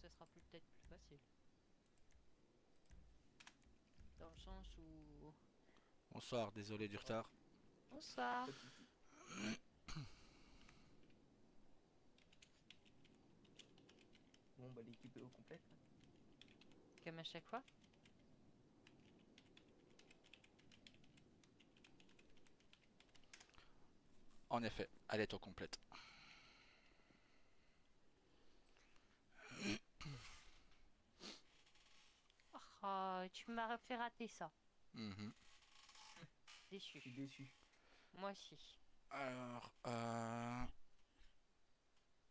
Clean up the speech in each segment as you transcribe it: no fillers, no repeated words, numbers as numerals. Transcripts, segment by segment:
ça sera peut-être plus facile. Dans le sens où... Bonsoir, désolé du Bonsoir. retard. Bonsoir. Pas de soucis. Bon, bah, l'équipe est au complète. Comme à chaque fois. En effet, elle est au complète. Oh, tu m'as fait rater ça. Mhm. Je suis Déçu. déçu. Moi aussi. Alors,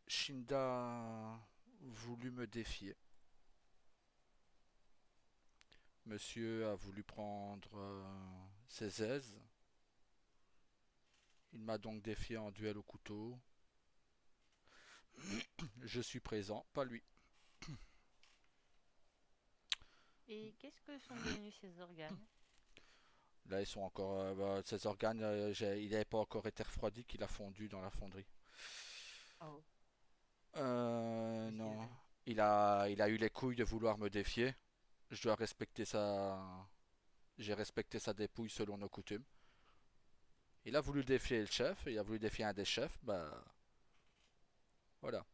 Shinda a voulu me défier. Monsieur a voulu prendre ses aises. Il m'a donc défié en duel au couteau. Je suis présent, pas lui. Et qu'est-ce que sont devenus ces organes? Là, ils sont encore. Ses organes, il n'avait pas encore été refroidi qu'il a fondu dans la fonderie. Oh. Qu'est-ce qu'il a Non. fait? Il a eu les couilles de vouloir me défier. Je dois respecter sa. J'ai respecté sa dépouille selon nos coutumes. Il a voulu défier le chef, il a voulu défier un des chefs, bah voilà.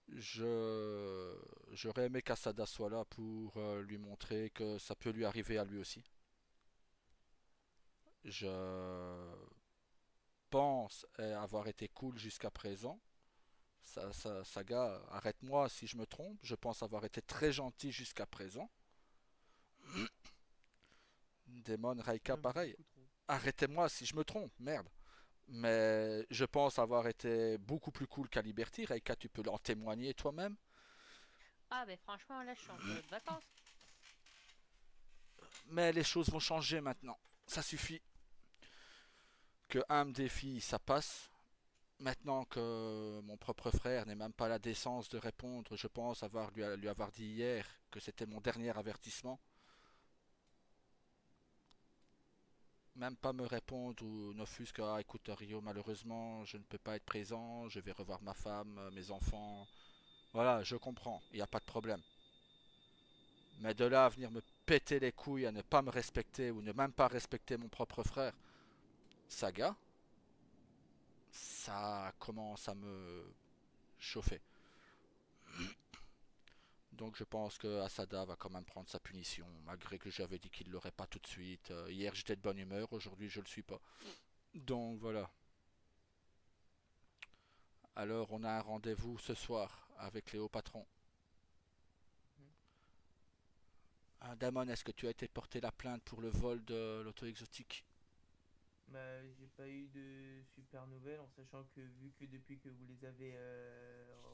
Je J'aurais aimé qu'Asada soit là pour lui montrer que ça peut lui arriver à lui aussi. Je pense avoir été cool jusqu'à présent. Saga, arrête-moi si je me trompe. Je pense avoir été très gentil jusqu'à présent. Demon Raika, Même pareil. beaucoup trop. Arrêtez-moi si je me trompe, merde. Mais je pense avoir été beaucoup plus cool qu'à Liberty. Raika, tu peux en témoigner toi-même. Ah, ben franchement, là, je suis en coloc de vacances. Mais les choses vont changer maintenant. Ça suffit. Que un me défie, ça passe. Maintenant que mon propre frère n'est même pas la décence de répondre, je pense lui avoir dit hier que c'était mon dernier avertissement. Même pas me répondre ou n'offusque, ah écoute Rio, malheureusement je ne peux pas être présent, je vais revoir ma femme, mes enfants. Voilà, je comprends, il n'y a pas de problème. Mais de là à venir me péter les couilles à ne pas me respecter ou ne même pas respecter mon propre frère, Saga, ça commence à me chauffer. Donc je pense que Asada va quand même prendre sa punition, malgré que j'avais dit qu'il ne l'aurait pas tout de suite. Hier j'étais de bonne humeur, aujourd'hui je ne le suis pas. Donc voilà. Alors on a un rendez-vous ce soir avec les hauts patrons. Mhm. Damon, est-ce que tu as été porter la plainte pour le vol de l'auto exotique? Bah, j'ai pas eu de super nouvelles en sachant que vu que depuis que vous les avez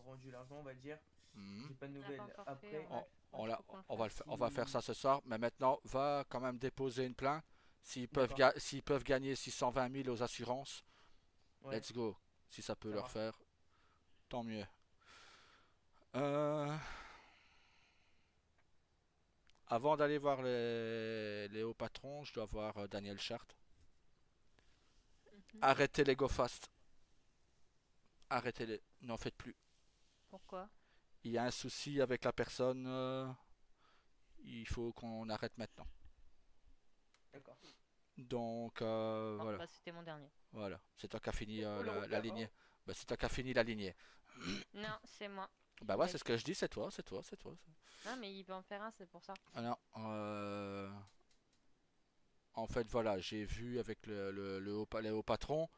rendu l'argent, on va dire, Hmm. j'ai pas de On l'a pas nouvelles. encore fait, Après, on, il faut qu'on le fasse. on va faire ça si... ce soir, mais maintenant va quand même déposer une plainte. D'accord. S'ils peuvent gagner 620 000 aux assurances, Ouais, let's go. Si ça peut ça leur marche. faire, tant mieux. Euh, Avant d'aller voir les hauts patrons, je dois voir Daniel Chart. Mhm. Arrêtez les go fast. Arrêtez-les. N'en faites plus. Pourquoi? Il y a un souci avec la personne. Il faut qu'on arrête maintenant. D'accord. Donc Bon, voilà. bah, c'était mon dernier. Voilà. C'est toi qui as fini On le la repère, lignée. hein. Bah, c'est toi qui as fini la lignée. Non, c'est moi. Bah ouais, c'est ce que Vas-y. je dis, c'est toi, c'est toi, c'est toi. Non, mais il peut en faire un, c'est pour ça. Alors, en fait, voilà, j'ai vu avec les hauts patrons.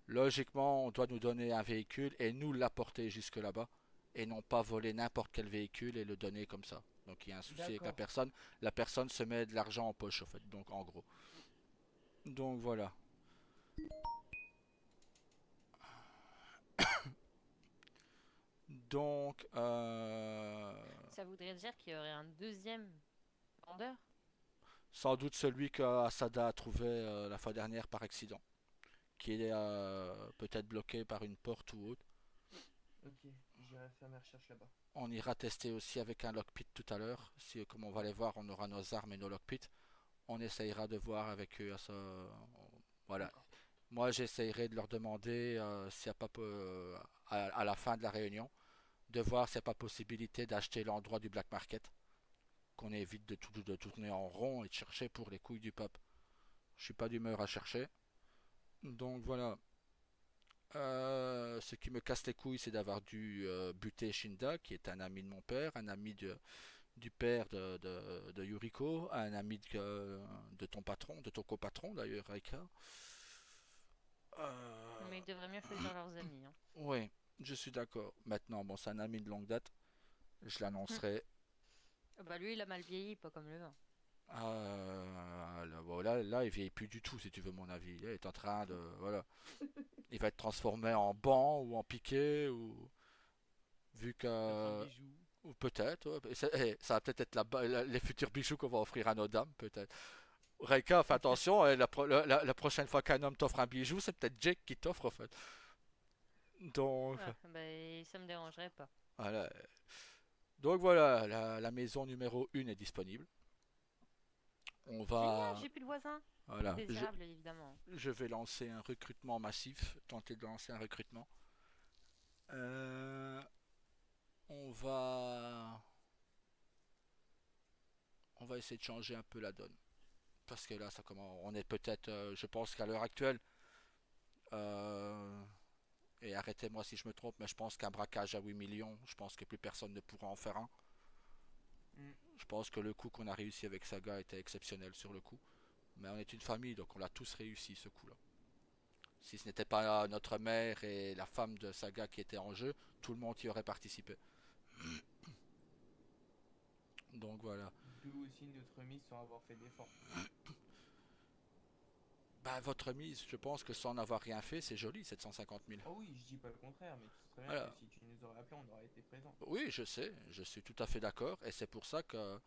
Logiquement, on doit nous donner un véhicule et nous l'apporter jusque là-bas. Et non pas voler n'importe quel véhicule et le donner comme ça. Donc il y a un souci avec la D'accord. personne. La personne se met de l'argent en poche, en fait. Donc en gros. Donc voilà. Donc, Ça voudrait dire qu'il y aurait un deuxième vendeur? sans doute celui que Asada a trouvé la fois dernière par accident. Qui est peut-être bloqué par une porte ou autre. Ok, j'irai faire mes recherches là-bas. On ira tester aussi avec un lockpit tout à l'heure. Si, comme on va Ouais, les voir, on aura nos armes et nos lockpits. On essayera de voir avec eux. Voilà. d'accord. Moi, j'essayerai de leur demander s'il n'y a pas à la fin de la réunion, de voir s'il n'y a pas possibilité d'acheter l'endroit du black market, qu'on évite de tourner en rond et de chercher pour les couilles du peuple. Je suis pas d'humeur à chercher. Donc voilà. Ce qui me casse les couilles, c'est d'avoir dû buter Shinda, qui est un ami de mon père, un ami du père de Yuriko, un ami de ton patron, de ton copatron d'ailleurs, Raika. Mais Euh, ils devraient mieux choisir leurs amis, hein. oui, je suis d'accord. Maintenant, bon, c'est un ami de longue date. Je Hum. l'annoncerai. Bah lui, il a mal vieilli, pas comme le vin. Là, bon, là, il vieillit plus du tout, si tu veux mon avis. Il est en train de, voilà, il va être transformé en banc ou en piqué ou vu Ça fera un que bijou. ou peut-être, ouais, ça va peut-être être les futurs bijoux qu'on va offrir à nos dames, peut-être. Reika, fais attention, la prochaine fois qu'un homme t'offre un bijou, c'est peut-être Jake qui t'offre en fait. Donc, Ah, bah ça me dérangerait pas. voilà. Donc voilà, la maison numéro 1 est disponible. On Génial, va, j'ai plus de voisins. voilà, Désirable, évidemment. je vais lancer un recrutement massif, tenter de lancer un recrutement. Euh, on va, on va essayer de changer un peu la donne. Parce que là, ça commence, on est peut-être, je pense qu'à l'heure actuelle, euh, et arrêtez-moi si je me trompe, mais je pense qu'un braquage à 8 millions, je pense que plus personne ne pourra en faire un. Hmm. Je pense que le coup qu'on a réussi avec Saga était exceptionnel sur le coup. Mais on est une famille, donc on l'a tous réussi ce coup-là. Si ce n'était pas notre mère et la femme de Saga qui étaient en jeu, tout le monde y aurait participé. Donc voilà. D'où aussi notre mise sans avoir fait d'effort. Bah, votre mise, je pense que sans n'avoir rien fait, c'est joli, 750 000. Oh oui, je dis pas le contraire, mais tu sais très bien que Voilà. si tu nous aurais appelé, on aurait été présent. Oui, je sais, je suis tout à fait d'accord, et c'est pour ça que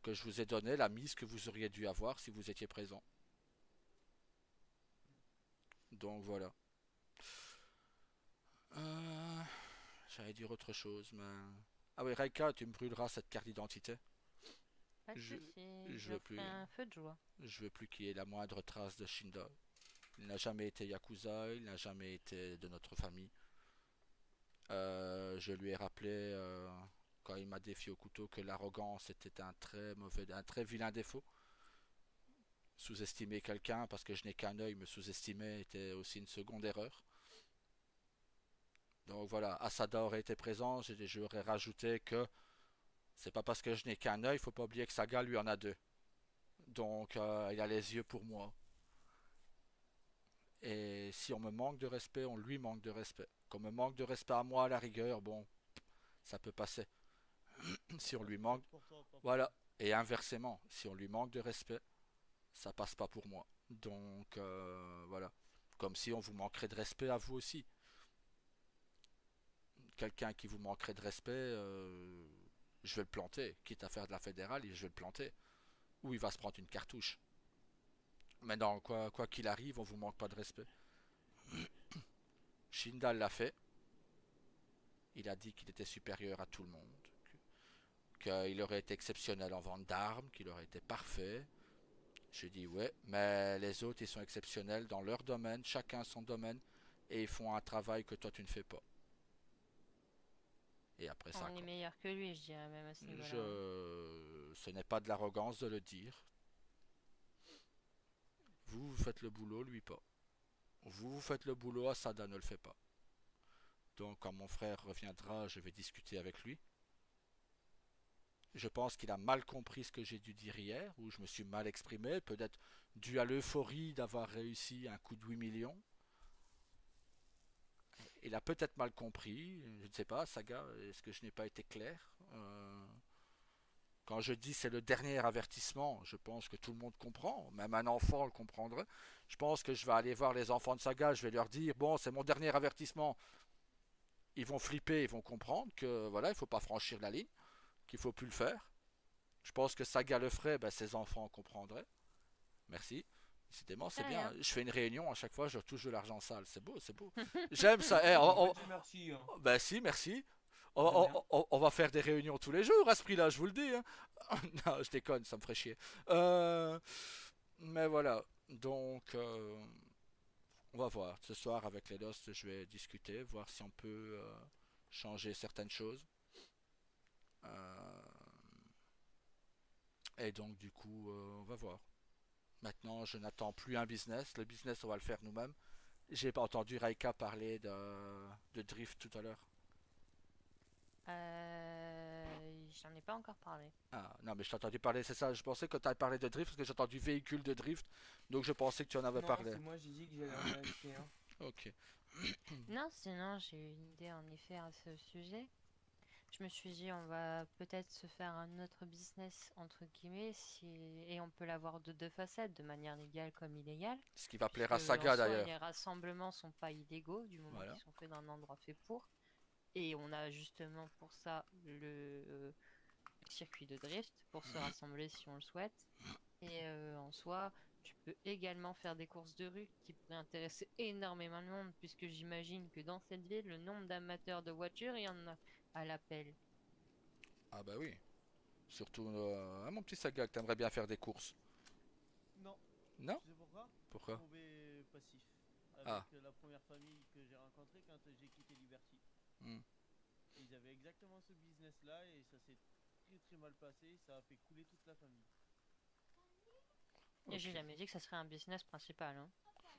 je vous ai donné la mise que vous auriez dû avoir si vous étiez présent. Donc voilà. Euh, J'allais dire autre chose, mais... Ah oui, Raika, tu me brûleras cette carte d'identité. Pas de Je, soucis, je je veux vous ferai plus, un feu de joie. je veux plus qu'il y ait la moindre trace de Shinda. Il n'a jamais été Yakuza, il n'a jamais été de notre famille. Je lui ai rappelé quand il m'a défié au couteau que l'arrogance était un très vilain défaut. Sous-estimer quelqu'un parce que je n'ai qu'un œil, me sous-estimer était aussi une seconde erreur. Donc voilà, Asada aurait été présent, j'aurais rajouté que c'est pas parce que je n'ai qu'un œil, faut pas oublier que Saga lui en a deux. Donc il a les yeux pour moi. Et si on me manque de respect, on lui manque de respect. Qu'on me manque de respect à moi à la rigueur, bon, ça peut passer. Si on lui manque, Pour toi, papa. voilà. Et inversement, si on lui manque de respect, ça passe pas pour moi. Donc voilà. Comme si on vous manquerait de respect à vous aussi. Quelqu'un qui vous manquerait de respect, je vais le planter. Quitte à faire de la fédérale, je vais le planter. Ou il va se prendre une cartouche. Mais non, quoi qu'il arrive, on vous manque pas de respect. Shindal l'a fait. Il a dit qu'il était supérieur à tout le monde. Qu'il aurait été exceptionnel en vente d'armes, qu'il aurait été parfait. J'ai dit ouais, mais les autres ils sont exceptionnels dans leur domaine, chacun son domaine, et ils font un travail que toi tu ne fais pas. Et après ça, On est meilleur que lui, je dirais même à ce niveau-là, hein. ce n'est pas de l'arrogance de le dire. Vous faites le boulot, lui pas. Vous faites le boulot, Asada ne le fait pas. Donc quand mon frère reviendra, je vais discuter avec lui. Je pense qu'il a mal compris ce que j'ai dû dire hier, ou je me suis mal exprimé, peut-être dû à l'euphorie d'avoir réussi un coup de 8 millions. Il a peut-être mal compris, je ne sais pas, Saga, est-ce que je n'ai pas été clair? Quand je dis c'est le dernier avertissement, je pense que tout le monde comprend, même un enfant le comprendrait. Je pense que je vais aller voir les enfants de Saga, je vais leur dire, bon, c'est mon dernier avertissement. Ils vont flipper, ils vont comprendre que voilà, il ne faut pas franchir la ligne, qu'il ne faut plus le faire. Je pense que Saga le ferait, ben, ses enfants comprendraient. Merci. Décidément, C'est c'est bien. rien. Je fais une réunion, à chaque fois, je touche de l'argent sale. C'est beau, c'est beau. J'aime ça. On t'a pas dit merci, hein. Ben si, merci. De rien. On va faire des réunions tous les jours à ce prix-là, je vous le dis, hein. Non, je déconne, ça me ferait chier. Euh, mais voilà. Donc, on va voir. Ce soir, avec les Lost, je vais discuter, voir si on peut changer certaines choses. Euh, et donc du coup, on va voir. Maintenant, je n'attends plus un business. Le business, on va le faire nous-mêmes. J'ai pas entendu Raika parler de drift tout à l'heure. J'en ai pas encore parlé. Ah, non, mais je t'ai entendu parler, c'est ça. Je pensais que tu avais parlé de drift parce que j'ai entendu véhicule de drift. Donc je pensais que tu en avais Non, parlé. c'est moi, j'ai dit que j'allais en acheter un. Ok. Non, sinon j'ai eu une idée en effet à ce sujet. Je me suis dit, on va peut-être se faire un autre business, entre guillemets, et on peut l'avoir de deux facettes, de manière légale comme illégale, Ce qui va plaire puisque à en Saga soi, les d'ailleurs. rassemblements sont pas illégaux du moment Voilà. qu'ils sont faits dans un endroit fait pour. Et on a justement pour ça le circuit de drift, pour se rassembler si on le souhaite. Et en soi, tu peux également faire des courses de rue qui pourraient intéresser énormément de monde, puisque j'imagine que dans cette ville, le nombre d'amateurs de voitures, il y en a à l'appel. Ah bah oui. Surtout, mon petit Saga, que t'aimerais bien faire des courses. Non, Non? tu sais pourquoi? Pourquoi? Mauvais passif. Ah. Avec la première famille que j'ai rencontrée quand j'ai quitté Liberty. Hmm. Ils avaient exactement ce business-là et ça s'est très très mal passé. Ça a fait couler toute la famille. Et j'ai Ok. jamais dit que ça serait un business principal, hein.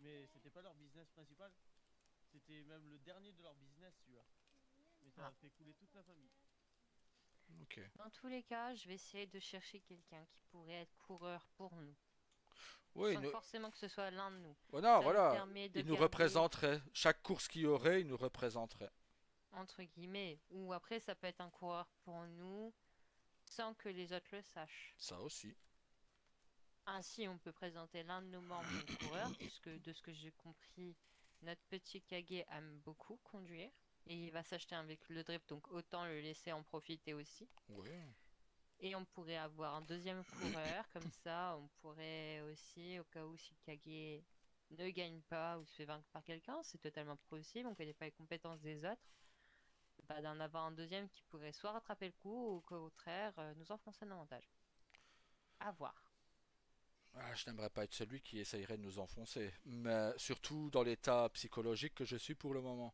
Mais c'était pas leur business principal. C'était même le dernier de leur business, celui-là. Mais ça Ah. a fait couler toute la famille. Ok. Dans tous les cas, je vais essayer de chercher quelqu'un qui pourrait être coureur pour nous, Oui, sans forcément que ce soit l'un de nous. oh non, Ça nous voilà. permet de Il nous garder, représenterait. Chaque course qu'il y aurait, il nous représenterait. entre guillemets, ou après ça peut être un coureur pour nous, sans que les autres le sachent. Ça aussi. Ainsi, on peut présenter l'un de nos membres comme coureur, puisque de ce que j'ai compris, notre petit Kage aime beaucoup conduire. Et il va s'acheter un véhicule de drift, donc autant le laisser en profiter aussi. Oui. Et on pourrait avoir un deuxième coureur, comme ça, on pourrait aussi, au cas où si Kage ne gagne pas ou se fait vaincre par quelqu'un, c'est totalement possible, on ne connaît pas les compétences des autres, bah, d'en avoir un deuxième qui pourrait soit rattraper le coup, ou au contraire, nous enfoncer davantage. À voir. Ah, je n'aimerais pas être celui qui essayerait de nous enfoncer. Mais surtout dans l'état psychologique que je suis pour le moment.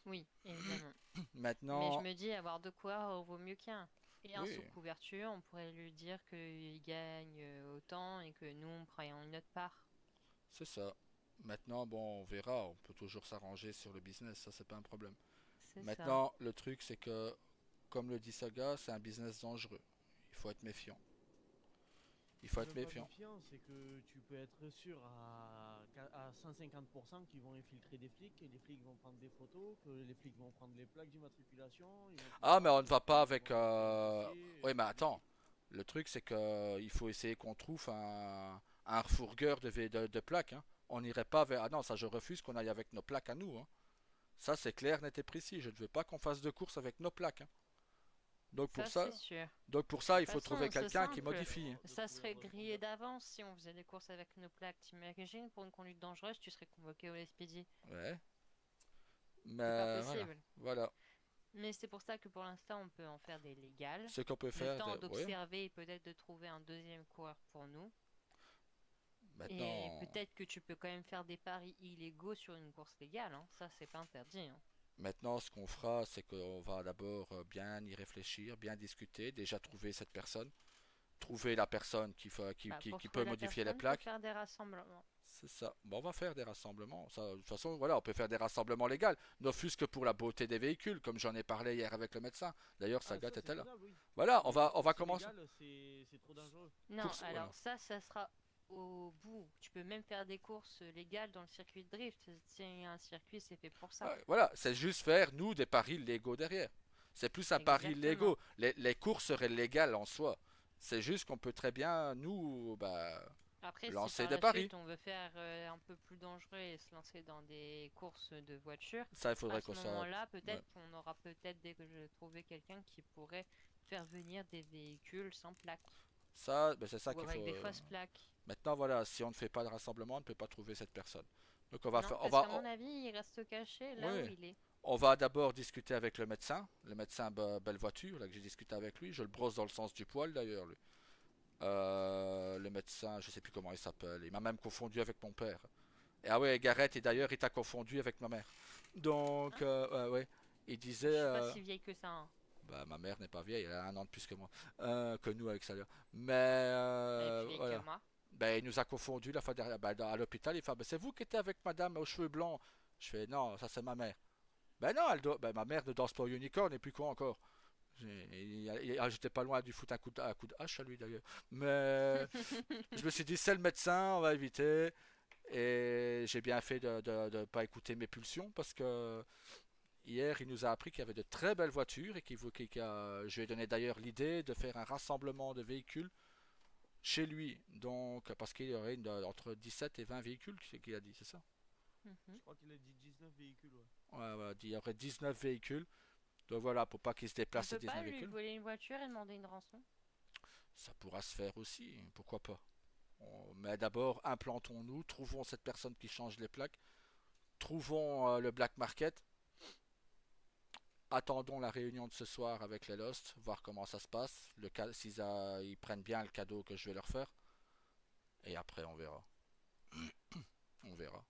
Oui, évidemment. Mais je Maintenant, me dis, avoir deux coureurs vaut mieux qu'un. Et un sous oui, couverture, on pourrait lui dire qu'il gagne autant et que nous, on prend une autre part. c'est ça. Maintenant, bon, on verra. On peut toujours s'arranger sur le business. Ça, c'est pas un problème. C'est ça. Maintenant, le truc, c'est que, comme le dit Saga, c'est un business dangereux. Il faut être méfiant. Il faut C'est être même pas méfiant. méfiant, c'est que tu peux être sûr à 150% qu'ils vont infiltrer des flics, et les flics vont prendre des photos, que les flics vont prendre les plaques d'immatriculation, ils vont tout Ah, mais on prendre, ne va et pas ils avec. vont récupérer le dossier, Oui, mais c'est compliqué. attends. Le truc, c'est que il faut essayer qu'on trouve un refourgueur de plaques. Hein. On n'irait pas vers. Ah non, ça, je refuse qu'on aille avec nos plaques à nous. Hein. Ça, c'est clair, net et précis. Je ne veux pas qu'on fasse de course avec nos plaques. Hein. Donc pour Ça, c'est ça, sûr. De donc pour ça, il toute faut trouver façon, c'est quelqu'un qui simple. modifie. De Ça trouver un serait grillé refourgueur. d'avance si on faisait des courses avec nos plaques. T'imagines, pour une conduite dangereuse, tu serais convoqué au SPD. Ouais. C'est pas Mais voilà, possible. voilà. Mais c'est pour ça que pour l'instant, on peut en faire des légales. Ce qu'on peut Le faire, temps oui. d'observer et peut-être de trouver un deuxième coureur pour nous. Et Maintenant, peut-être que tu peux quand même faire des paris illégaux sur une course légale, hein. Ça, c'est pas interdit, hein. maintenant, ce qu'on fera, c'est qu'on va d'abord bien y réfléchir, bien discuter, déjà trouver cette personne, trouver la personne Bah, pour qui trouver peut la modifier les personne, faut plaques. faire des rassemblements. C'est ça. Bon, on va faire des rassemblements. Ça, de toute façon, voilà, on peut faire des rassemblements légaux, ne fût-ce que pour la beauté des véhicules, comme j'en ai parlé hier avec le médecin. D'ailleurs, Ah, Sagat ça c'est était là. faisable, oui. Voilà, Mais on va course commencer. illégale, c'est trop dangereux. Non, Course, voilà. alors ça sera au bout. Tu peux même faire des courses légales dans le circuit de drift. C'est un circuit, c'est fait pour ça. Ouais, voilà, c'est juste faire, nous, des paris légaux derrière. C'est plus un pari Exactement. légaux. Les courses seraient légales en soi. C'est juste qu'on peut très bien, nous, bah, Après, si lancer par des la paris. suite on veut faire un peu plus dangereux et se lancer dans des courses de voitures, Ça, il à faudrait ce qu'on soit. moment-là, Ouais. peut-être qu'on aura peut-être dès que je trouver quelqu'un qui pourrait faire venir des véhicules sans plaque Ça, ben, c'est ça ou qu'il avec faut. des fausses plaques. Maintenant, voilà, si on ne fait pas de rassemblement, on ne peut pas trouver cette personne. Donc, Non, parce qu'à mon avis, il reste caché là où oui, il est. on va d'abord discuter avec le médecin Belle Voiture, là que j'ai discuté avec lui. Je le brosse dans le sens du poil d'ailleurs, lui. Le médecin, je sais plus comment il s'appelle. Il m'a même confondu avec mon père. Et ah ouais, Gareth, et d'ailleurs, il t'a confondu avec ma mère. Donc, Hein? ouais. il Je disait, suis pas si vieille que ça, hein. bah, ma mère n'est pas vieille, elle a 1 an de plus que moi, que nous avec ça. Mais Elle est plus vieille que voilà. moi. Ben, il nous a confondus la fois dernière. Ben, à l'hôpital, il fait, ben, c'est vous qui étiez avec madame aux cheveux blancs. Je fais, non, ça c'est ma mère. Ben non, ben, ma mère ne danse pas au unicorn et puis quoi encore. J'étais pas loin du foot un coup de hache à lui d'ailleurs. Mais je me suis dit, c'est le médecin, on va éviter. Et j'ai bien fait de ne pas écouter mes pulsions parce que hier, il nous a appris qu'il y avait de très belles voitures et je lui ai donné d'ailleurs l'idée de faire un rassemblement de véhicules chez lui. Donc, parce qu'il y aurait entre 17 et 20 véhicules, c'est ce qu'il a dit, c'est ça? Mhm. Je crois qu'il a dit 19 véhicules, ouais. Ouais, ouais, il y aurait 19 véhicules. Donc voilà, pour pas qu'il se On déplace ces peut pas 19 lui véhicules. voler une voiture et demander une rançon? Ça pourra se faire aussi, pourquoi pas. Mais d'abord, implantons-nous, trouvons cette personne qui change les plaques, trouvons le black market, attendons la réunion de ce soir avec les Lost, voir comment ça se passe, s'ils ils prennent bien le cadeau que je vais leur faire, et après on verra. On verra.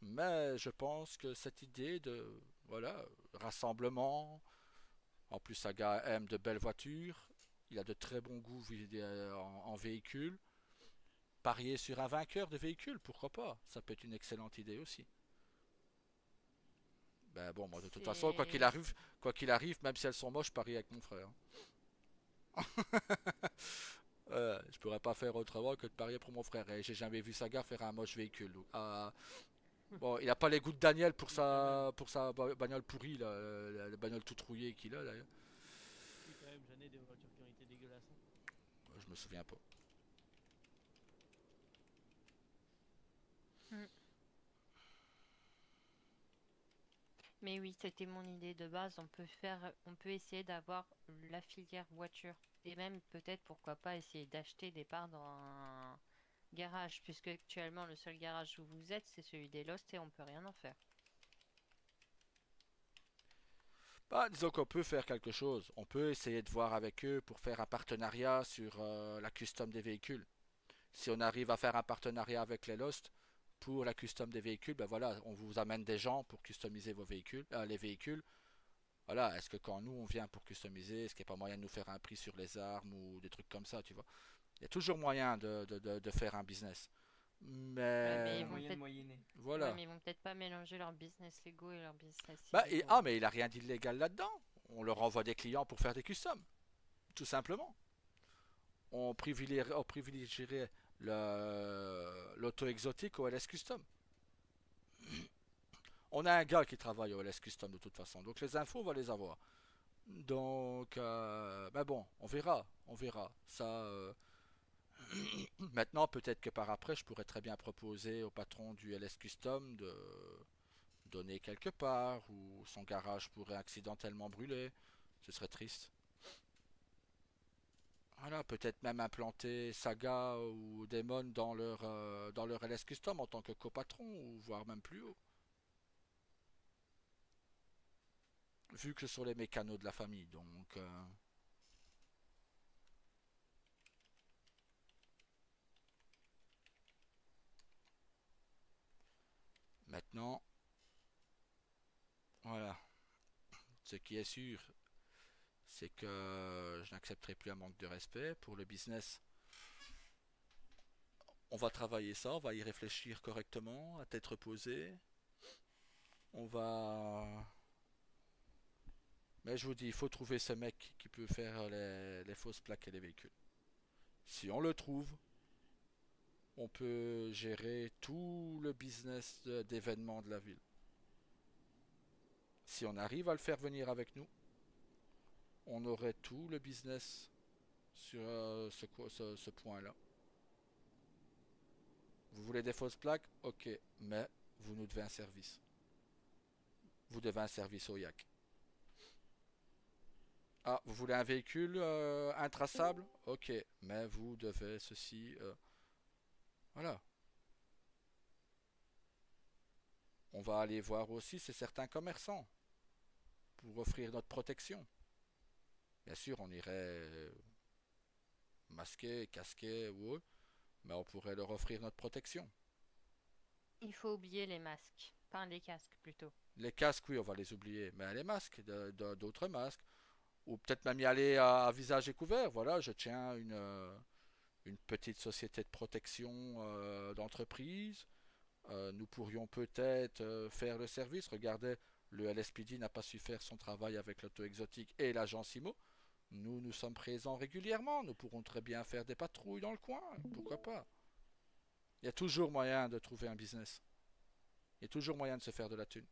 Mais je pense que cette idée de, voilà, rassemblement, en plus Saga aime de belles voitures, il a de très bons goûts en véhicule, parier sur un vainqueur de véhicule, pourquoi pas? Ça peut être une excellente idée aussi. Ben bon, moi de toute façon, C'est... quoi qu'il arrive, même si elles sont moches, je parie avec mon frère. Je pourrais pas faire autrement que de parier pour mon frère. Et j'ai jamais vu Saga faire un moche véhicule. Donc, bon, il a pas les goûts de Daniel pour sa bagnole pourrie, là, la bagnole toute rouillée qu'il a d'ailleurs. Si, quand même, j'en ai des voitures qui ont été dégueulasses, hein. Je me souviens pas. Mm. Mais oui, c'était mon idée de base. On peut essayer d'avoir la filière voiture. Et même peut-être, pourquoi pas, essayer d'acheter des parts dans un garage. Puisque actuellement, le seul garage où vous êtes, c'est celui des Lost et on peut rien en faire. Bah, disons qu'on peut faire quelque chose. On peut essayer de voir avec eux pour faire un partenariat sur la custom des véhicules. Si on arrive à faire un partenariat avec les Lost pour la custom des véhicules, ben voilà, on vous amène des gens pour customiser vos véhicules, les véhicules. Voilà, est-ce que quand nous on vient pour customiser, est-ce qu'il n'y a pas moyen de nous faire un prix sur les armes ou des trucs comme ça, tu vois? Il y a toujours moyen de faire un business. Ouais, Il y mais Mais a moyen de moyenner. ouais, voilà. mais ils vont peut-être pas mélanger leur business Lego et leur business Bah, illégaux, hein. mais il a rien d'illégal là-dedans. On leur envoie des clients pour faire des customs, tout simplement. On privilégierait l'auto exotique au LS Custom. On a un gars qui travaille au LS Custom de toute façon, donc les infos on va les avoir. Donc, ben bon, on verra, on verra. Ça, maintenant peut-être que par après, je pourrais très bien proposer au patron du LS Custom de donner quelque part, ou son garage pourrait accidentellement brûler. Ce serait triste. Voilà, peut-être même implanter Saga ou Demon dans leur LS Custom en tant que copatron, ou voire même plus haut. Vu que ce sont les mécanos de la famille, donc maintenant, voilà. Ce qui est sûr, c'est que je n'accepterai plus un manque de respect pour le business. On va travailler ça, on va y réfléchir correctement, à tête reposée. On va... Mais je vous dis, il faut trouver ce mec qui peut faire les fausses plaques et les véhicules. Si on le trouve, on peut gérer tout le business d'événements de la ville. Si on arrive à le faire venir avec nous, on aurait tout le business sur ce point-là. Vous voulez des fausses plaques? Ok, mais vous nous devez un service. Vous devez un service au YAC. Ah, vous voulez un véhicule intraçable? Ok, mais vous devez ceci. Voilà. On va aller voir aussi certains commerçants pour offrir notre protection. Bien sûr, on irait masqué, casqué ou autre, mais on pourrait leur offrir notre protection. Il faut oublier les masques. Enfin, les casques plutôt. Les casques, oui, on va les oublier, mais les masques, d'autres masques, ou peut-être même y aller à visage découvert. Voilà, je tiens une petite société de protection d'entreprise. Nous pourrions peut-être faire le service. Regardez, le LSPD n'a pas su faire son travail avec l'auto exotique et l'agence IMO. Nous sommes présents régulièrement. Nous pourrons très bien faire des patrouilles dans le coin. Pourquoi pas? Il y a toujours moyen de trouver un business. Il y a toujours moyen de se faire de la thune.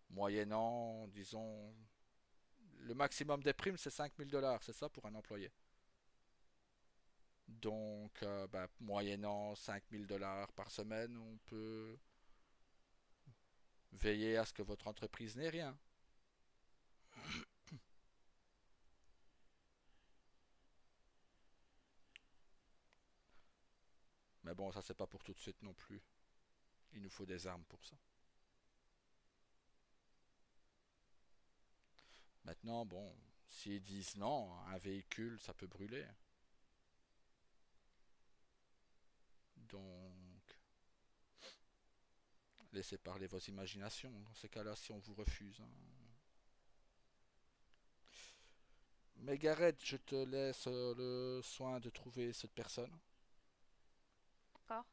Moyennant, disons, le maximum des primes, c'est 5 000 $. C'est ça pour un employé. Donc, moyennant 5 000 $ par semaine, on peut veiller à ce que votre entreprise n'ait rien. Mais bon, ça c'est pas pour tout de suite non plus. Il nous faut des armes pour ça. Maintenant, bon, s'ils disent non, un véhicule, ça peut brûler. Donc, laissez parler vos imaginations. Dans ces cas-là, si on vous refuse, hein. Mais Gareth, je te laisse le soin de trouver cette personne. D'accord?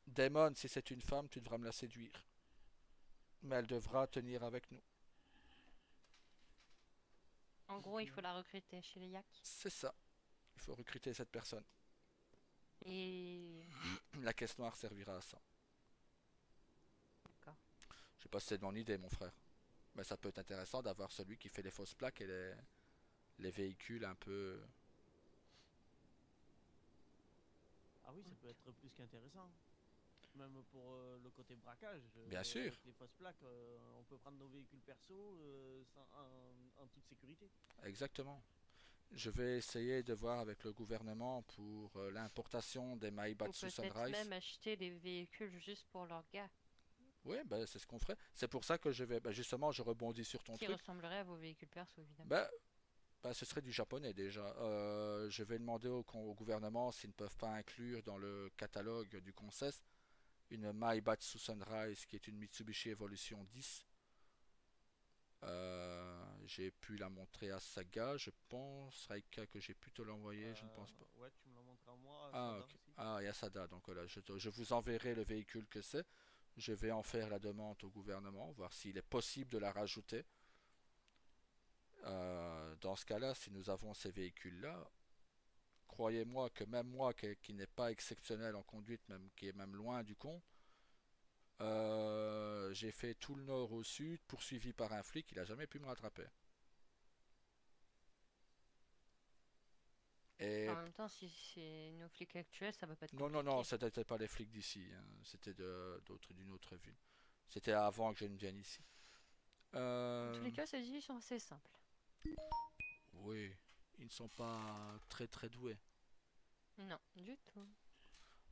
Damon, si c'est une femme, tu devras me la séduire. Mais elle devra tenir avec nous. En gros, il faut la recruter chez les Yaks. C'est ça. Il faut recruter cette personne. Et... La caisse noire servira à ça. D'accord. Je sais pas si c'est de mon idée, mon frère. Mais ça peut être intéressant d'avoir celui qui fait les fausses plaques et les véhicules un peu... Ah oui, ça peut être plus qu'intéressant. Même pour le côté braquage. Bien sûr. Avec les fausses plaques, on peut prendre nos véhicules perso en toute sécurité. Exactement. Je vais essayer de voir avec le gouvernement pour l'importation des Ou Maibatsu peut-être Sunrise. même acheter des véhicules juste pour leurs gars, Oui, ben, c'est ce qu'on ferait. C'est pour ça que je vais... justement, je rebondis sur ton qui truc. ressembleraient à vos véhicules perso, évidemment. Ce serait du japonais déjà. Je vais demander au gouvernement s'ils ne peuvent pas inclure dans le catalogue du Concess une Maibatsu Sunrise qui est une Mitsubishi Evolution 10. J'ai pu la montrer à Saga, je pense. Raika, que j'ai pu te l'envoyer, je ne pense pas. Ouais, tu me l'as montré à moi. Ah, Sada ok. aussi. Ah, il y a Sada, donc voilà, je vous enverrai le véhicule que c'est. Je vais en faire la demande au gouvernement, voir s'il est possible de la rajouter. Dans ce cas-là, si nous avons ces véhicules-là, croyez-moi que même moi qui n'est pas exceptionnel en conduite, même qui est même loin du compte, j'ai fait tout le nord au sud, poursuivi par un flic, il a jamais pu me rattraper. Et En même temps, si c'est nos flics actuels, ça va pas être non, compliqué. ce n'était pas les flics d'ici, hein. C'était d'une autre ville. C'était avant que je ne vienne ici. En tous les cas, celles-ci sont assez simples. Oui, ils ne sont pas très très doués. Non, du tout.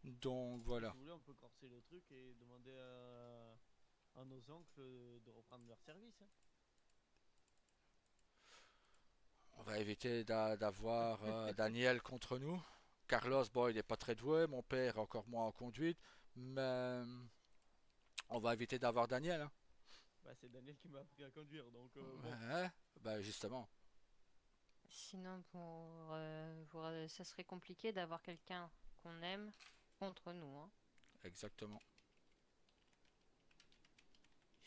Donc voilà. Si vous voulez, on peut corser le truc et demander à nos oncles de reprendre leur service. Hein. On va éviter d'avoir Daniel contre nous. Carlos, bon, il n'est pas très doué. Mon père, encore moins en conduite. Mais on va éviter d'avoir Daniel, hein. Bah, c'est Daniel qui m'a appris à conduire, donc bon. Ouais, bah justement. Sinon, ça serait compliqué d'avoir quelqu'un qu'on aime contre nous, hein. Exactement.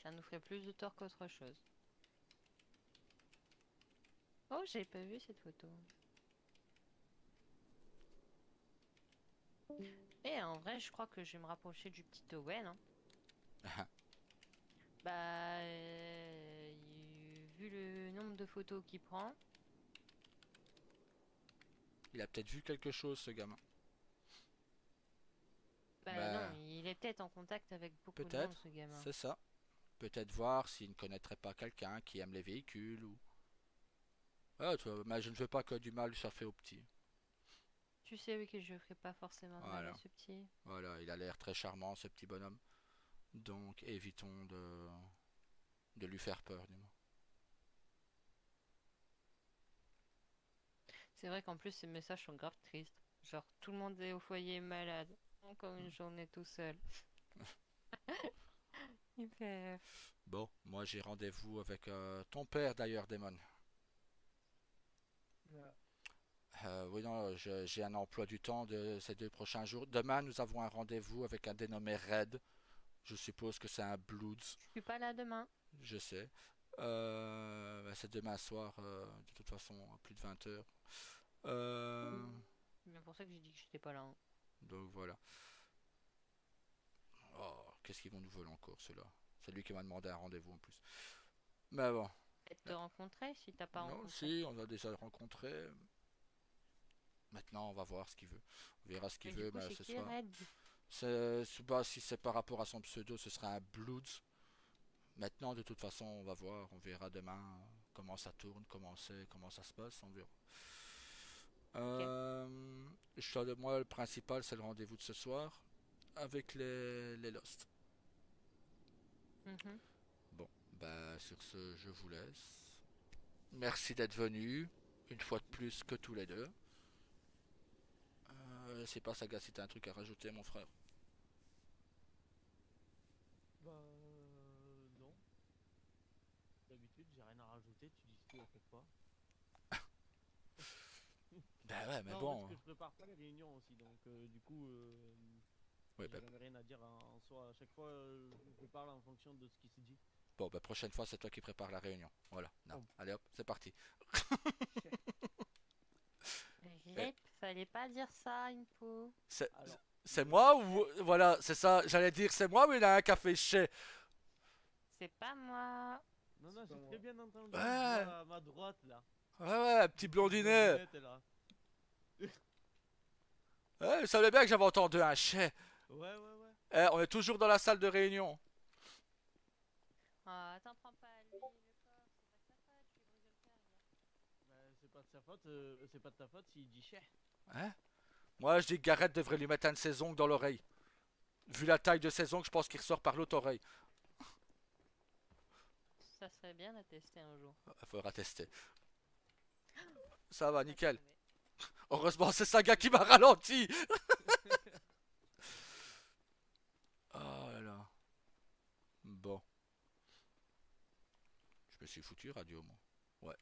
Ça nous ferait plus de tort qu'autre chose. Oh, j'ai pas vu cette photo. Et en vrai, je crois que je vais me rapprocher du petit Owen, hein. Bah, vu le nombre de photos qu'il prend, Il a peut-être vu quelque chose, ce gamin. bah Bah, non, il est peut-être en contact avec beaucoup de peut-être, monde, ce gamin. c'est ça. Peut-être voir s'il ne connaîtrait pas quelqu'un qui aime les véhicules ou... Ah, mais je ne veux pas que du mal ça fait au petit. Tu sais, oui, que je ferai pas forcément de mal à Voilà. ce petit. Voilà, il a l'air très charmant, ce petit bonhomme. Donc, évitons de lui faire peur, du moins. C'est vrai qu'en plus, ces messages sont grave tristes. Genre, tout le monde est au foyer malade. Encore une journée tout seul. Il fait... Bon, moi j'ai rendez-vous avec ton père d'ailleurs, Damon. Voilà. Oui, non, j'ai un emploi du temps de ces 2 prochains jours. Demain, nous avons un rendez-vous avec un dénommé Red. Je suppose que c'est un Bloods, Je suis pas là demain. je sais. Bah, c'est demain soir, de toute façon, à plus de 20 heures. C'est bien pour ça que j'ai dit que j'étais pas là, hein. Donc voilà. Oh, qu'est-ce qu'ils vont nous voler encore, ceux-là? C'est lui qui m'a demandé un rendez-vous en plus. Mais bon. Peut-être te rencontrer si t'as pas Non, rencontré. si, on a déjà rencontré. Maintenant, on va voir ce qu'il veut. On verra ce qu'il Mais du veut coup, bah, c'est ce qui soir. Red? Bah, si c'est par rapport à son pseudo, ce sera un Bloods. Maintenant, de toute façon, on va voir. On verra demain comment ça tourne, comment ça se passe. On verra. Ok. Moi, le principal, c'est le rendez-vous de ce soir avec les Lost. Mhm. Bon, bah, sur ce, je vous laisse. Merci d'être venu, une fois de plus que tous les deux. Je sais pas, Saga, si t'as un truc à rajouter, mon frère. Bah non. D'habitude, j'ai rien à rajouter, tu dis tout à chaque fois. Bah ouais, mais Non, bon. parce que je prépare pas les réunions aussi, donc du coup, Ouais, j'ai bah, jamais rien à dire en soi. À chaque fois, je parle en fonction de ce qui se dit. bon, bah, prochaine fois, c'est toi qui prépares la réunion. Voilà. Non. Oh. Allez hop, c'est parti. Rip, fallait pas dire ça, Info. C'est Alors, c'est moi ou... Voilà, c'est ça. J'allais dire c'est moi, mais il a un café chez. C'est pas moi. non, non, C'est j'ai pas très moi. bien entendu. Ouais. Je vois à ma droite là. Ouais, ouais, un petit blondinet. Blondinette, là. Ouais, vous savez bien que j'avais entendu un chais. Ouais, ouais, ouais. Eh, on est toujours dans la salle de réunion. Ah, t'en prends pas à lui, le corps, c'est pas sa faute, je lui brise le cœur, Bah, c'est pas de sa faute, c'est pas de ta faute s'il dit chais. Hein? Moi, je dis que Gareth devrait lui mettre un de ses ongles dans l'oreille. Vu la taille de ses ongles, je pense qu'il ressort par l'autre oreille. Ça serait bien à tester un jour. Il faudra tester. Ça va, Pas nickel. trouvé. Heureusement, c'est Saga qui m'a ralenti. Oh là là. Bon. Je me suis foutu radio, moi. Ouais.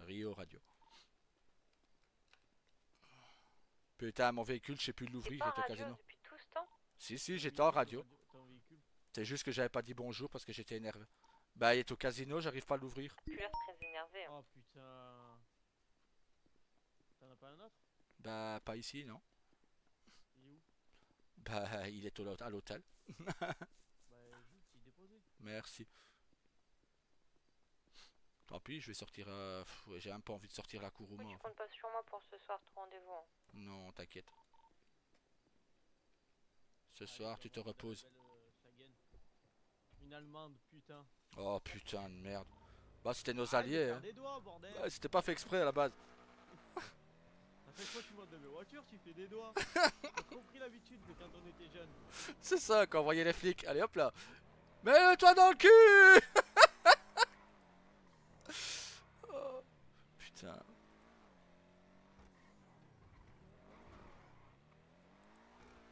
Rio Radio. Putain, mon véhicule, je sais plus l'ouvrir, il est au casino. depuis tout ce temps? Si, j'étais en radio. T'es en véhicule. C'est juste que j'avais pas dit bonjour parce que j'étais énervé. Bah, il est au casino, j'arrive pas à l'ouvrir. Tu l'air très énervé. Oh putain. T'en as pas un autre? Bah, pas ici, non. Il est où? Bah, il est à l'hôtel. Bah, juste y déposer. Merci. Tant pis, je vais sortir. J'ai un peu envie de sortir la Kuruma. Tu Enfin. comptes pas sur moi pour ce soir, ton rendez-vous, hein. Non, t'inquiète. Ce Allez, soir, tiens, tu te on va reposes. faire la belle, Sagan. Une allemande, putain. Oh putain de merde. Bah, c'était nos Arrête de alliés, faire hein. des doigts, bordel. Ouais, c'était pas fait exprès à la base. À chaque fois que tu montes dans mes voitures, tu fais des doigts. T'as trop pris l'habitude de quand on était jeune. C'est ça, quand on voyait les flics. Allez hop là. Mets-toi dans le cul. Oh, putain.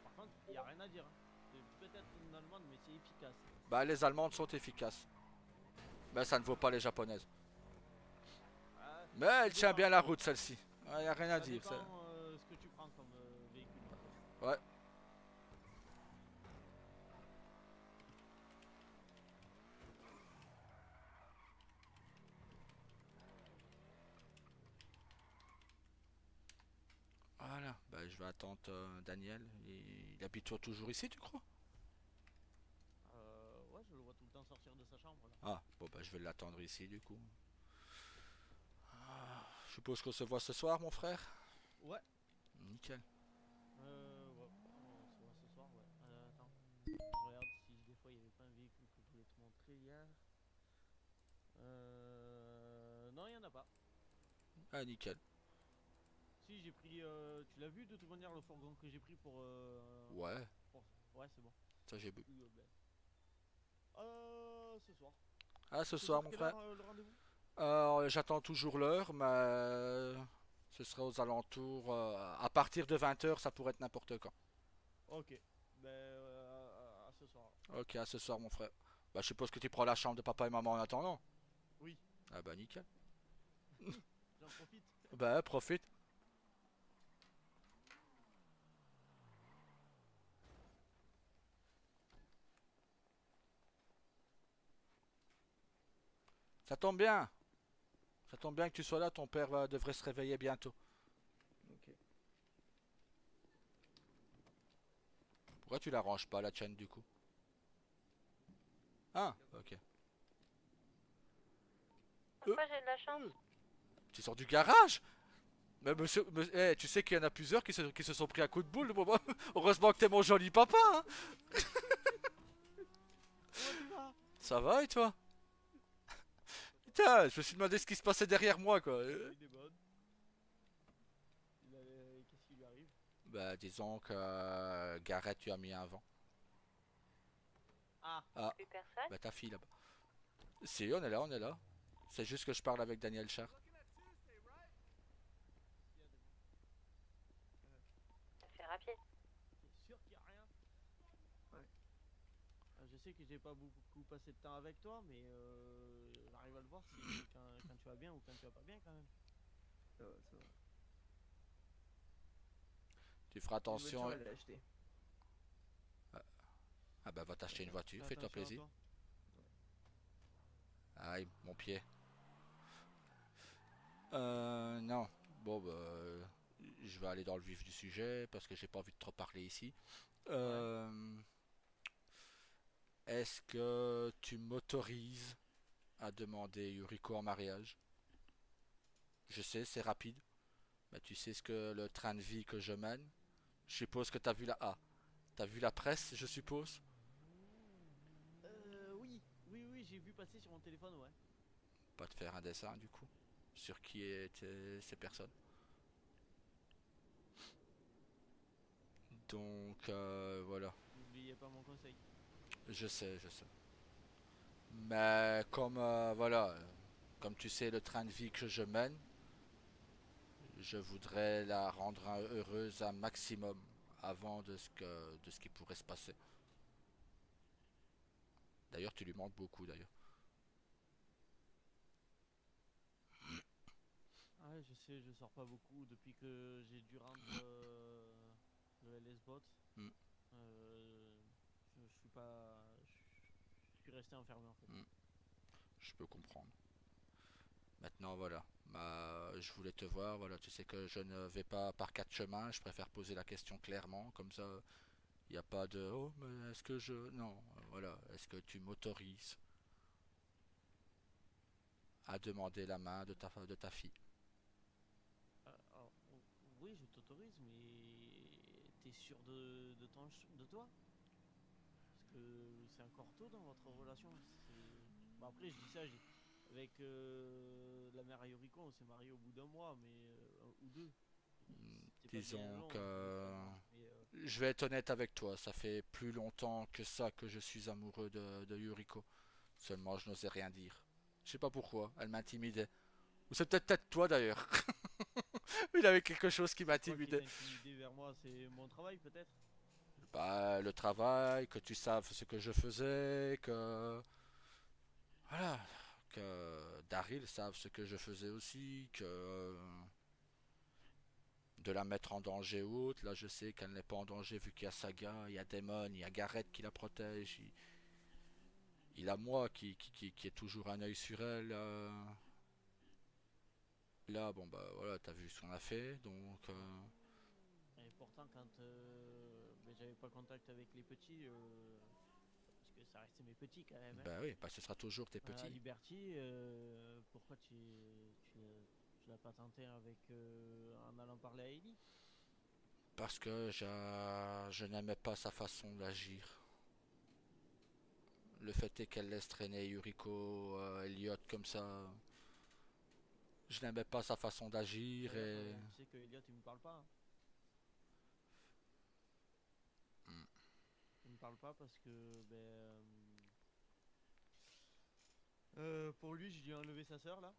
Par contre, y a rien à dire. Hein. C'est peut-être une allemande, mais c'est efficace. Bah, les Allemandes sont efficaces. Mais ça ne vaut pas les Japonaises. Ah, Mais elle tient bien la route, celle-ci. Y a rien à ça dire. dépend ce que tu prends comme véhicule. Ouais. Voilà. Bah, je vais attendre Daniel. Il habite toujours ici, tu crois? Ouais, je le vois tout le temps sortir de sa chambre là. Ah, bon, bah, je vais l'attendre ici, du coup. Je suppose qu'on se voit ce soir, mon frère? Ouais. Nickel. Ouais. On se voit ce soir, ouais. Attends. Je regarde si des fois il y avait pas un véhicule que je voulais te montrer hier. Non, il y en a pas. Ah, nickel. Si, j'ai pris. Tu l'as vu de toute manière le fourgon que j'ai pris pour. Ouais, Ouais, c'est bon. ça j'ai bu. Ce soir. Ah, ce soir, mon quelle frère? heure, le rendez-vous? J'attends toujours l'heure, mais ce serait aux alentours. À partir de 20 h, ça pourrait être n'importe quand. Ok. Ben, à ce soir. Ok, à ce soir, mon frère. Bah, je suppose que tu prends la chambre de papa et maman en attendant. Oui, Ah bah, nickel. j'en profite. Bah, profite. Ça tombe bien. Ça tombe bien que tu sois là, ton père devrait se réveiller bientôt. Ok. Pourquoi tu l'arranges pas, la chaîne, du coup? Ah, ok. Pourquoi j'ai de la chance? Tu sors du garage? Mais eh, tu sais qu'il y en a plusieurs qui se sont pris un coup de boule. Heureusement que t'es mon joli papa, hein. Comment tu vas? Ça va et toi? Putain, je me suis demandé ce qui se passait derrière moi, quoi. Il est bonne. Qu'est-ce qui lui arrive? Bah, disons que Gareth, tu as mis un vent. Ah, Ah, Plus personne? bah ta fille là-bas. Si, on est là, on est là. C'est juste que je parle avec Daniel Char. Ça fait rapide. t'es sûr qu'il n'y a rien? Ouais. Je sais que j'ai pas beaucoup passé de temps avec toi, mais j'arrive à le voir si, quand tu vas bien ou quand tu vas pas bien quand même. Ça va, ça va. Tu feras Une voiture, attention. elle l'a acheté. Ah bah va t'acheter une voiture, Fais fais-toi attention à plaisir. toi. Aïe, mon pied. Non. Bon bah, je vais aller dans le vif du sujet parce que j'ai pas envie de trop parler ici. Euh, Est-ce que tu m'autorises à demander Yuriko en mariage? Je sais, c'est rapide. Mais tu sais ce que le train de vie que je mène? Je suppose que t'as vu la... Ah, t'as vu la presse, je suppose? Oui, j'ai vu passer sur mon téléphone, ouais. Pas de faire un dessin du coup. Sur qui étaient ces personnes. Donc voilà. N'oubliez pas mon conseil. Je sais, je sais. Mais comme voilà, comme tu sais le train de vie que je mène, je voudrais la rendre heureuse un maximum avant de ce qui pourrait se passer. D'ailleurs, tu lui manques beaucoup d'ailleurs. Ah ouais, je sais, je sors pas beaucoup depuis que j'ai dû rendre le LS-Bot. Hmm, Je suis pas. Je suis resté enfermé en fait. hmm, je peux comprendre. Maintenant voilà. Je voulais te voir, voilà, tu sais que je ne vais pas par quatre chemins, je préfère poser la question clairement, comme ça il n'y a pas de oh mais est-ce que je. Non, voilà, est-ce que tu m'autorises à demander la main de ta fille? Alors, oui, je t'autorise, mais t'es sûr de toi? Parce que c'est encore tôt dans votre relation. Bon, après, je dis ça, avec la mère à Yuriko, on s'est marié au bout d'un mois, mais ou deux. C'était pas bien Disons long, que je trouve, hein. Mais, je vais être honnête avec toi, ça fait plus longtemps que ça que je suis amoureux de Yuriko. Seulement je n'osais rien dire. Je sais pas pourquoi, elle m'intimidait. Ou c'est peut-être toi d'ailleurs. Il avait quelque chose qui c'est quoi qui m'intimidait. t'a intimidé vers moi? C'est mon travail, peut-être? Bah, le travail, que tu saves ce que je faisais, que... Voilà, que Daryl savent ce que je faisais aussi, que... De la mettre en danger ou autre. Là, je sais qu'elle n'est pas en danger vu qu'il y a Saga, il y a Daemon, il y a Gareth qui la protège. Il a moi qui est toujours un œil sur elle. Là, bon, bah voilà, t'as vu ce qu'on a fait. Donc, Et pourtant, quand ben, j'avais pas contact avec les petits, parce que ça restait mes petits quand même, hein. bah oui, bah ce sera toujours tes À petits. Liberty, pourquoi tu l'as pas tenté avec en allant parler à Ellie? Parce que je n'aimais pas sa façon d'agir. Le fait est qu'elle laisse traîner Yuriko, Elliot comme ça. Je n'aimais pas sa façon d'agir D'ailleurs, et... tu sais que Elliot il me parle pas, hein. Hmm. Il me parle pas parce que ben, pour lui, je lui ai enlevé sa sœur là.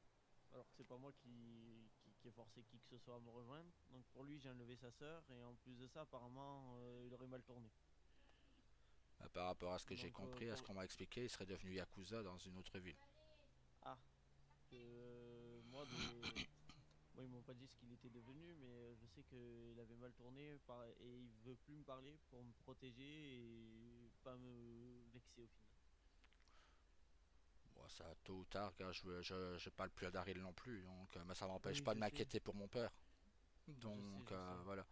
Alors que c'est pas moi qui ai forcé qui que ce soit à me rejoindre. Donc pour lui, j'ai enlevé sa sœur et en plus de ça, apparemment, il aurait mal tourné. Par rapport à ce que j'ai Donc, compris, à ce qu'on m'a expliqué, il serait devenu Yakuza dans une autre ville. Ah, moi, ils m'ont pas dit ce qu'il était devenu, mais je sais qu'il avait mal tourné et il veut plus me parler pour me protéger et pas me vexer au final. Bon, ça, tôt ou tard, gars, je parle plus à Daryl non plus, donc, mais ça m'empêche Oui, pas de je sais, m'inquiéter pour mon père. je Donc, sais. voilà.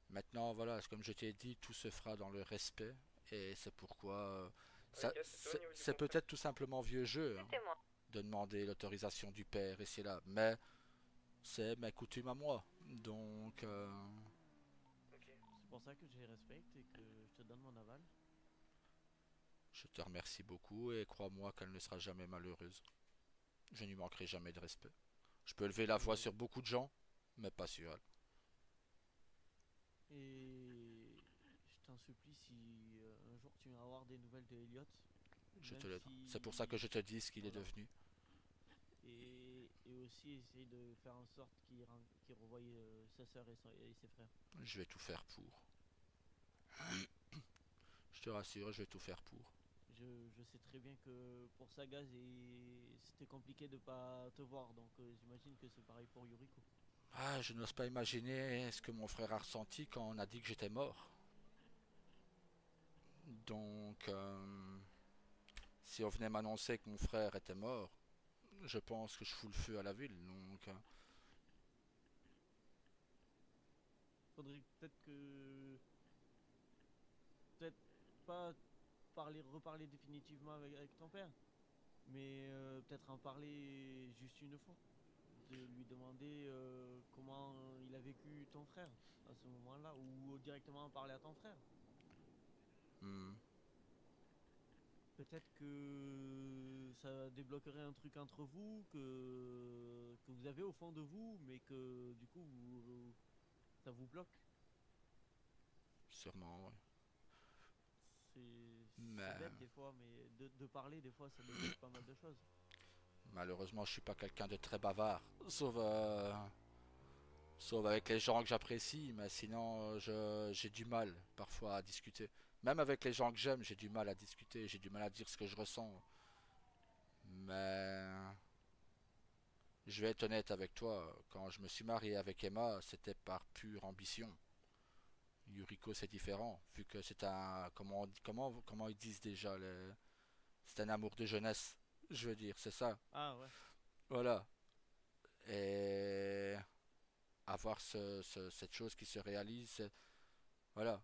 Maintenant, voilà, comme je t'ai dit, tout se fera dans le respect, et c'est pourquoi c'est peut-être tout simplement vieux jeu, hein, C'était moi. de demander l'autorisation du père et c'est là, mais c'est ma coutume à moi. Donc, C'est pour ça que je les respecte et que je te donne mon aval. je te remercie beaucoup et crois-moi qu'elle ne sera jamais malheureuse. Je n'y manquerai jamais de respect. Je peux lever la voix Et, sur beaucoup de gens, mais pas sur elle. et je t'en supplie, si un jour tu viens avoir des nouvelles de Elliot, Je te même le... C'est pour ça que si... je te dis ce qu'il est Voilà. devenu. Et aussi essayer de faire en sorte qu'il revoie sa sœur et ses frères. Je vais tout faire pour. Je te rassure, je vais tout faire pour. Je sais très bien que pour Sagaz, c'était compliqué de pas te voir, donc j'imagine que c'est pareil pour Yuriko. Ah, je n'ose pas imaginer ce que mon frère a ressenti quand on a dit que j'étais mort. Donc, si on venait m'annoncer que mon frère était mort, je pense que je fous le feu à la ville. Donc, Faudrait peut-être pas reparler définitivement avec ton père, mais peut-être en parler juste une fois, de lui demander comment il a vécu ton frère à ce moment-là, ou directement en parler à ton frère. hmm, Peut-être que ça débloquerait un truc entre vous que vous avez au fond de vous, mais que du coup ça vous bloque. sûrement, ouais. C'est Mais bête des fois, mais de parler des fois ça débloque pas mal de choses. malheureusement, je suis pas quelqu'un de très bavard. Sauf avec les gens que j'apprécie, mais sinon, j'ai du mal parfois à discuter. Même avec les gens que j'aime, j'ai du mal à discuter, j'ai du mal à dire ce que je ressens. Mais je vais être honnête avec toi, quand je me suis marié avec Emma, c'était par pure ambition. Yuriko, c'est différent, vu que c'est un, comment ils disent déjà, c'est un amour de jeunesse, je veux dire, c'est ça. Ah ouais. Voilà. Et avoir cette chose qui se réalise, voilà.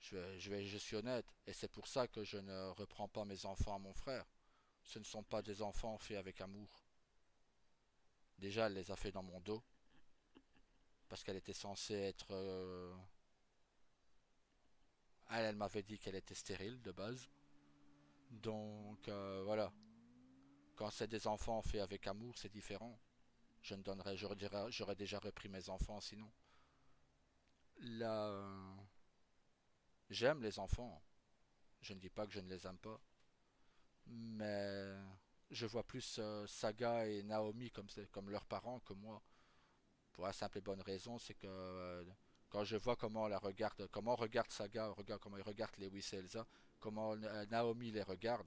Je suis honnête, et c'est pour ça que je ne reprends pas mes enfants à mon frère. Ce ne sont pas des enfants faits avec amour. Déjà, elle les a fait dans mon dos, parce qu'elle était censée être... elle m'avait dit qu'elle était stérile de base. Donc, voilà. Quand c'est des enfants faits avec amour, c'est différent. Je ne donnerais, j'aurais déjà repris mes enfants sinon. Là, j'aime les enfants. Je ne dis pas que je ne les aime pas. Mais je vois plus Saga et Naomi comme leurs parents que moi. Pour la simple et bonne raison, c'est que quand je vois comment regarde Saga, regarde comment il regarde Lewis et Elsa, comment Naomi les regarde,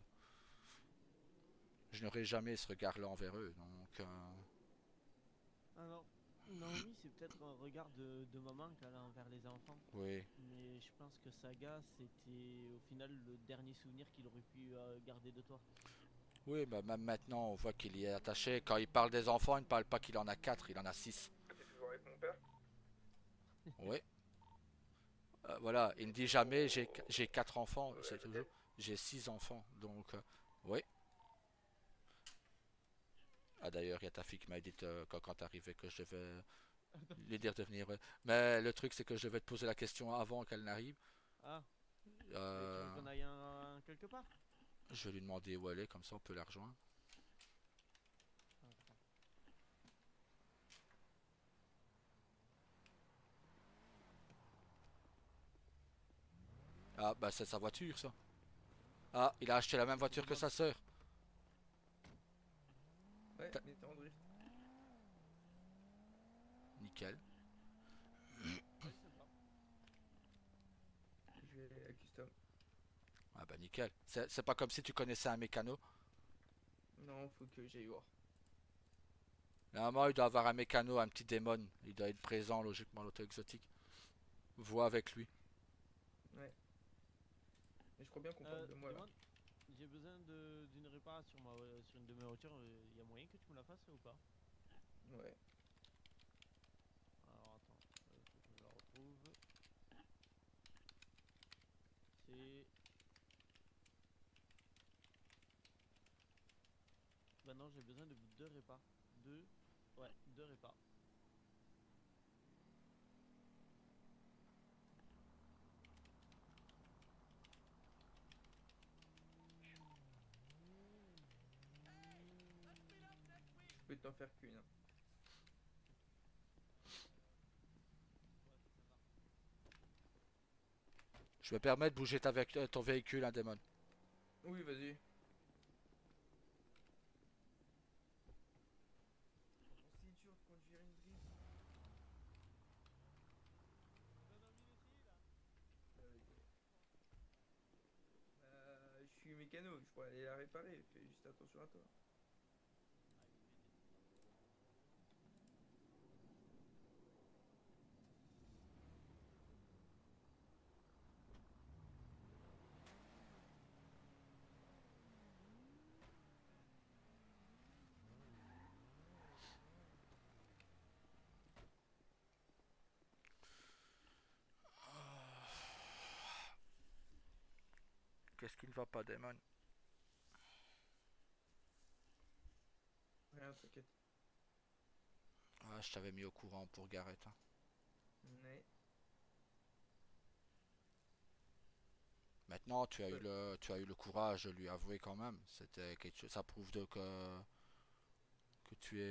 je n'aurai jamais ce regard-là envers eux. Donc, Alors, Naomi, c'est peut-être un regard de maman qu'elle a envers les enfants. oui. Mais je pense que Saga, c'était au final le dernier souvenir qu'il aurait pu garder de toi. Oui, bah même maintenant, on voit qu'il y est attaché. Quand il parle des enfants, il ne parle pas qu'il en a 4, il en a 6. T'es toujours avec mon père? Oui. Voilà, il ne dit jamais j'ai 4 enfants, À c'est toujours l'hôtel? j'ai 6 enfants. Donc, oui. Ah d'ailleurs, il y a ta fille qui m'a dit quand t'arrivais que je devais lui dire de venir. Ouais. Mais le truc, c'est que je devais te poser la question avant qu'elle n'arrive. Ah, mais tu veux Euh, qu'on aille quelque part? je vais lui demander où elle est, comme ça on peut la rejoindre. Attends. Ah, bah c'est sa voiture, ça. Ah, il a acheté la même voiture que sa sœur. Ouais, Ta- mais t'es en drift. Nickel. Ouais, c'est ça. Je vais à custom. Ah bah bah nickel. C'est pas comme si tu connaissais un mécano. Non, faut que j'aille voir. Normalement, il doit avoir un mécano, un petit démon. Il doit être présent, logiquement, l'auto exotique. Vois avec lui. Ouais. Mais je crois bien qu'on parle de moi là. Demande, j'ai besoin d'une réparation sur une de mes voitures. Il y a moyen que tu me la fasses ou pas? Ouais. Alors attends, faut que je la retrouve. C'est. Maintenant, j'ai besoin de deux répas. Deux. Ouais, deux répas. Je peux t'en faire qu'une. Hein. Je me permets de bouger ton véhicule, un démon. Oui, vas-y. C'est dur de conduire une drift. Je suis mécano, je pourrais aller la réparer. Fais juste attention à toi. Qu'est-ce qui ne va pas, démon? Rien, t'inquiète. Ah, je t'avais mis au courant pour Gareth. Hein. Ouais. Maintenant, tu as eu le courage de lui avouer quand même. C'était quelque chose, ça prouve que que tu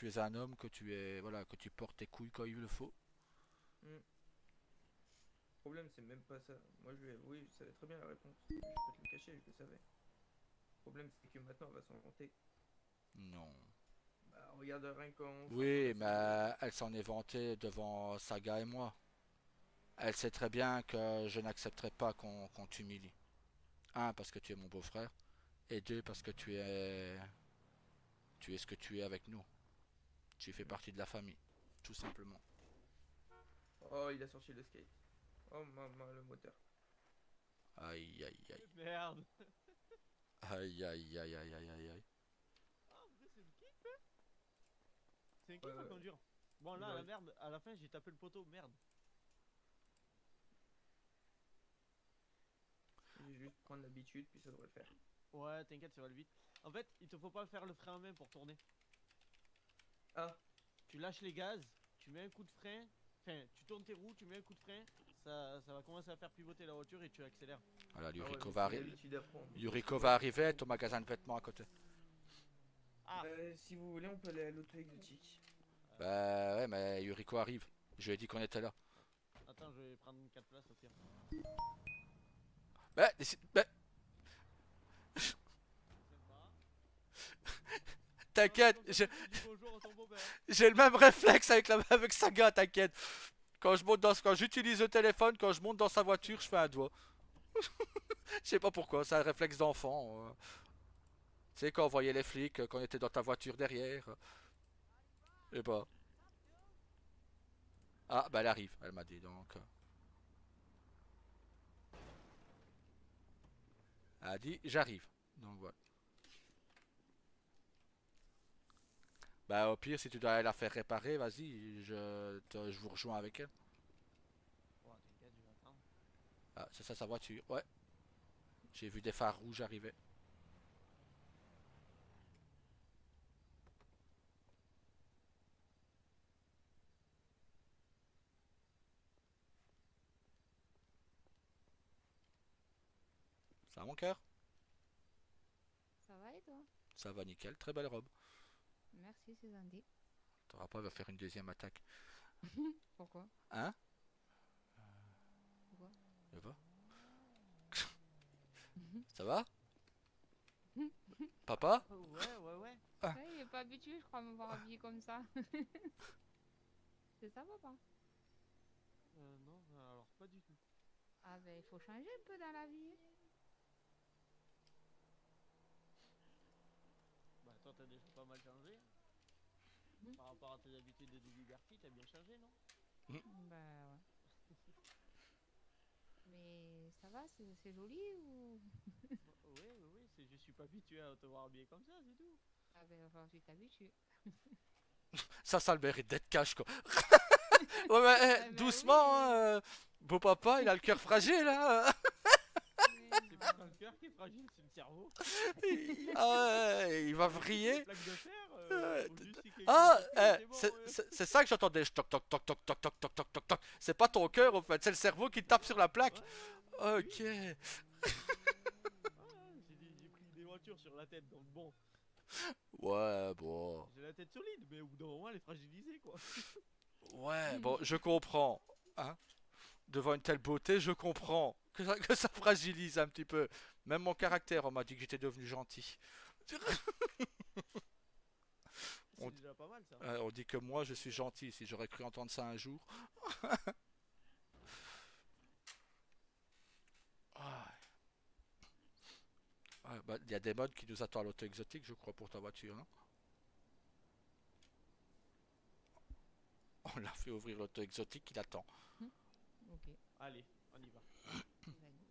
es un homme, que tu es, voilà, que tu portes tes couilles quand il le faut. Le problème, c'est même pas ça. Moi, je lui ai avoué, je savais très bien la réponse. Je peux te le cacher, je le savais. Le problème, c'est que maintenant, on va s'en vanter. Non. Bah, regarde rien quand. Oui, mais elle s'en est vantée devant Saga et moi. Elle sait très bien que je n'accepterai pas qu'on t'humilie. Un, parce que tu es mon beau-frère. Et deux, parce que tu es ce que tu es avec nous. Tu fais partie de la famille. Tout simplement. Oh, il a sorti le skate. Oh, maman, le moteur. Aïe, aïe, aïe. Merde. Aïe, aïe, aïe, aïe, aïe, aïe, aïe. Ah, en vrai, c'est une kiff, hein. C'est un kiff Ouais, à ouais. conduire. Bon, là, Il la a- merde, à la fin, j'ai tapé le poteau. Merde. Je vais juste prendre l'habitude, puis ça devrait le faire. Ouais, t'inquiète, ça va le vite. En fait, il te faut pas faire le frein à main pour tourner. Ah, Tu lâches les gaz, tu mets un coup de frein. Enfin, tu tournes tes roues, tu mets un coup de frein. Ça va commencer à faire pivoter la voiture et tu accélères. Voilà, ah ouais, Yuriko mais va, c'est l'habitude à prendre. Yuriko va arriver, ton magasin de vêtements à côté. Ah, Si vous voulez, on peut aller à l'auto exotique. Bah ouais, mais Yuriko arrive. Je lui ai dit qu'on était là. attends, je vais prendre 4 places au pire. Bah, Sympa. t'inquiète, Comme ça, tu dis bonjour à ton beau-père. j'ai le même réflexe avec Saga, t'inquiète. Quand j'utilise le téléphone, quand je monte dans sa voiture, je fais un doigt. Je sais pas pourquoi, c'est un réflexe d'enfant. Tu sais, quand on voyait les flics, quand on était dans ta voiture derrière. Et bah. Ah, bah elle arrive, elle m'a dit donc. Elle a dit j'arrive. Donc voilà. Bah au pire, si tu dois la faire réparer, vas-y, je vous rejoins avec elle. Ouais, t'inquiète, je vais attendre. Ah, c'est ça sa voiture. Ouais, j'ai vu des phares rouges arriver. Ça va mon cœur? Ça va et toi? Ça va nickel, très belle robe. Merci, c'est gentil. T'auras pas à faire une deuxième attaque. Pourquoi? Hein? Pourquoi? Ça va? Ça va? Papa? Oh, ouais, ouais, ouais. Ouais, il est pas habitué, je crois, à me voir habillé comme ça. C'est ça, papa? Non, alors pas du tout. Ah ben, il faut changer un peu dans la vie. Bah, toi, t'as déjà pas mal changé. Mhm. Par rapport à tes habitudes de liberté, t'as bien changé, non? Ben ouais. Mais ça va, c'est joli ou... Oui, oui, oui, je suis pas habitué à te voir habillé comme ça, c'est tout. Ah ben, il va falloir que tu t'habitues. Ça le mérite d'être cash, quoi. Ouais, mais Ah ben doucement, oui. hein, beau papa, il a le cœur fragile, hein. Mais C'est non. pas le cœur qui est fragile, c'est le cerveau. Ah ouais, il va vriller. Plaque de fer, Euh, faut juste qu'il Ah, c'est bon. c'est ça que j'entendais. Toc, toc, toc, toc, toc, toc, toc, toc, toc, toc. C'est pas ton cœur, en fait, c'est le cerveau qui tape sur la plaque. Ouais, Ok. oui. J'ai pris des voitures sur la tête, donc bon, Ouais, bon. j'ai la tête solide, mais au bout d'un moment, elle est fragilisée, quoi. Ouais, bon, je comprends. Hein. Devant une telle beauté, je comprends que ça fragilise un petit peu. Même mon caractère, on m'a dit que j'étais devenu gentil. On, C'est déjà pas mal, ça. on dit que moi, je suis gentil. Si j'aurais cru entendre ça un jour. Ah, ouais, bah, il y a des modes qui nous attendent à l'auto exotique, je crois, pour ta voiture, non? On l'a fait ouvrir l'auto exotique, il attend. Ok, Allez, on y va. vas-y.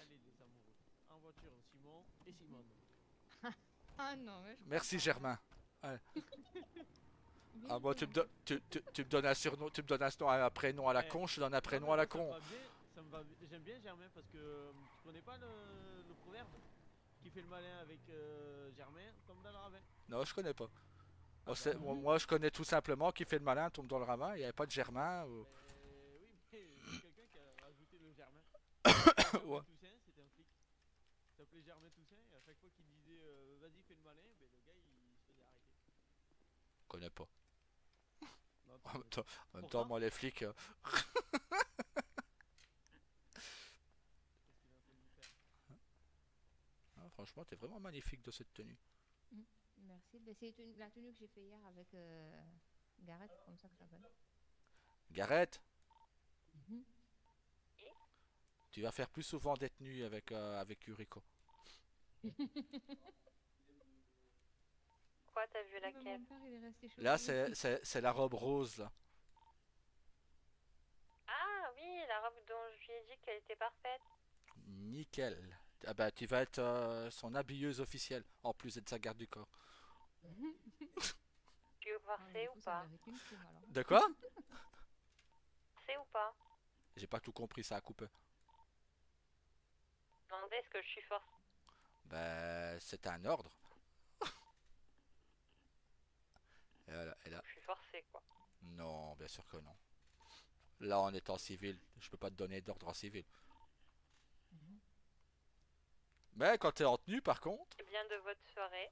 Allez, les amoureux. En voiture, Simon et Simone. Ah non, mais je Merci comprends Germain. pas. Ah, Bien moi, fait, tu me, en don- fait. tu me donnes un surnom, tu me donnes un prénom à la Eh, con, je te donne un non, prénom mais à la moi, ça me con. va bien. Ça me va bien. J'aime bien Germain parce que tu connais pas le proverbe qui fait le malin avec Germain tombe dans le ravin. Non, je connais pas. Ah bah, Moi, je connais tout simplement qui fait le malin, tombe dans le ravin. Il n'y avait pas de Germain. oui, mais c'est quelqu'un qui a rajouté le Germain. Germain Ouais. Toussaint, c'était un flic. Il s'appelait Germain Toussaint et à chaque fois qu'il disait vas-y fais le malin, ben, le gars il se faisait arrêter. Je connais pas. Non, tu En même connais temps, pas. en même temps, Pourtant, moi, les flics. qu'est-ce qu'il est en train de nous faire? Franchement, t'es vraiment magnifique de cette tenue. Mm. Merci. Ben, c'est la tenue que j'ai fait hier avec Gareth, comme ça que ça s'appelle. Gareth, Mhm. tu vas faire plus souvent des tenues avec Yuriko. Quoi, t'as vu Mais laquelle? mon père, il est resté chez Là, lui. c'est la robe rose, là. Ah oui, la robe dont je lui ai dit qu'elle était parfaite. Nickel. Ah bah, tu vas être son habilleuse officielle, en plus d'être sa garde du corps. Tu veux voir Ah, c'est du ou coup, ça pas? mérite une prime alors. De quoi? C'est ou pas? J'ai pas tout compris, ça a coupé. Demandez est-ce que je suis forte. Ben, c'est un ordre. Et là, Je suis forcée quoi. non, bien sûr que non. Là, on est en civil, je peux pas te donner d'ordre en civil. Mhm. Mais quand t'es en tenue, par contre, C'est bien de votre soirée.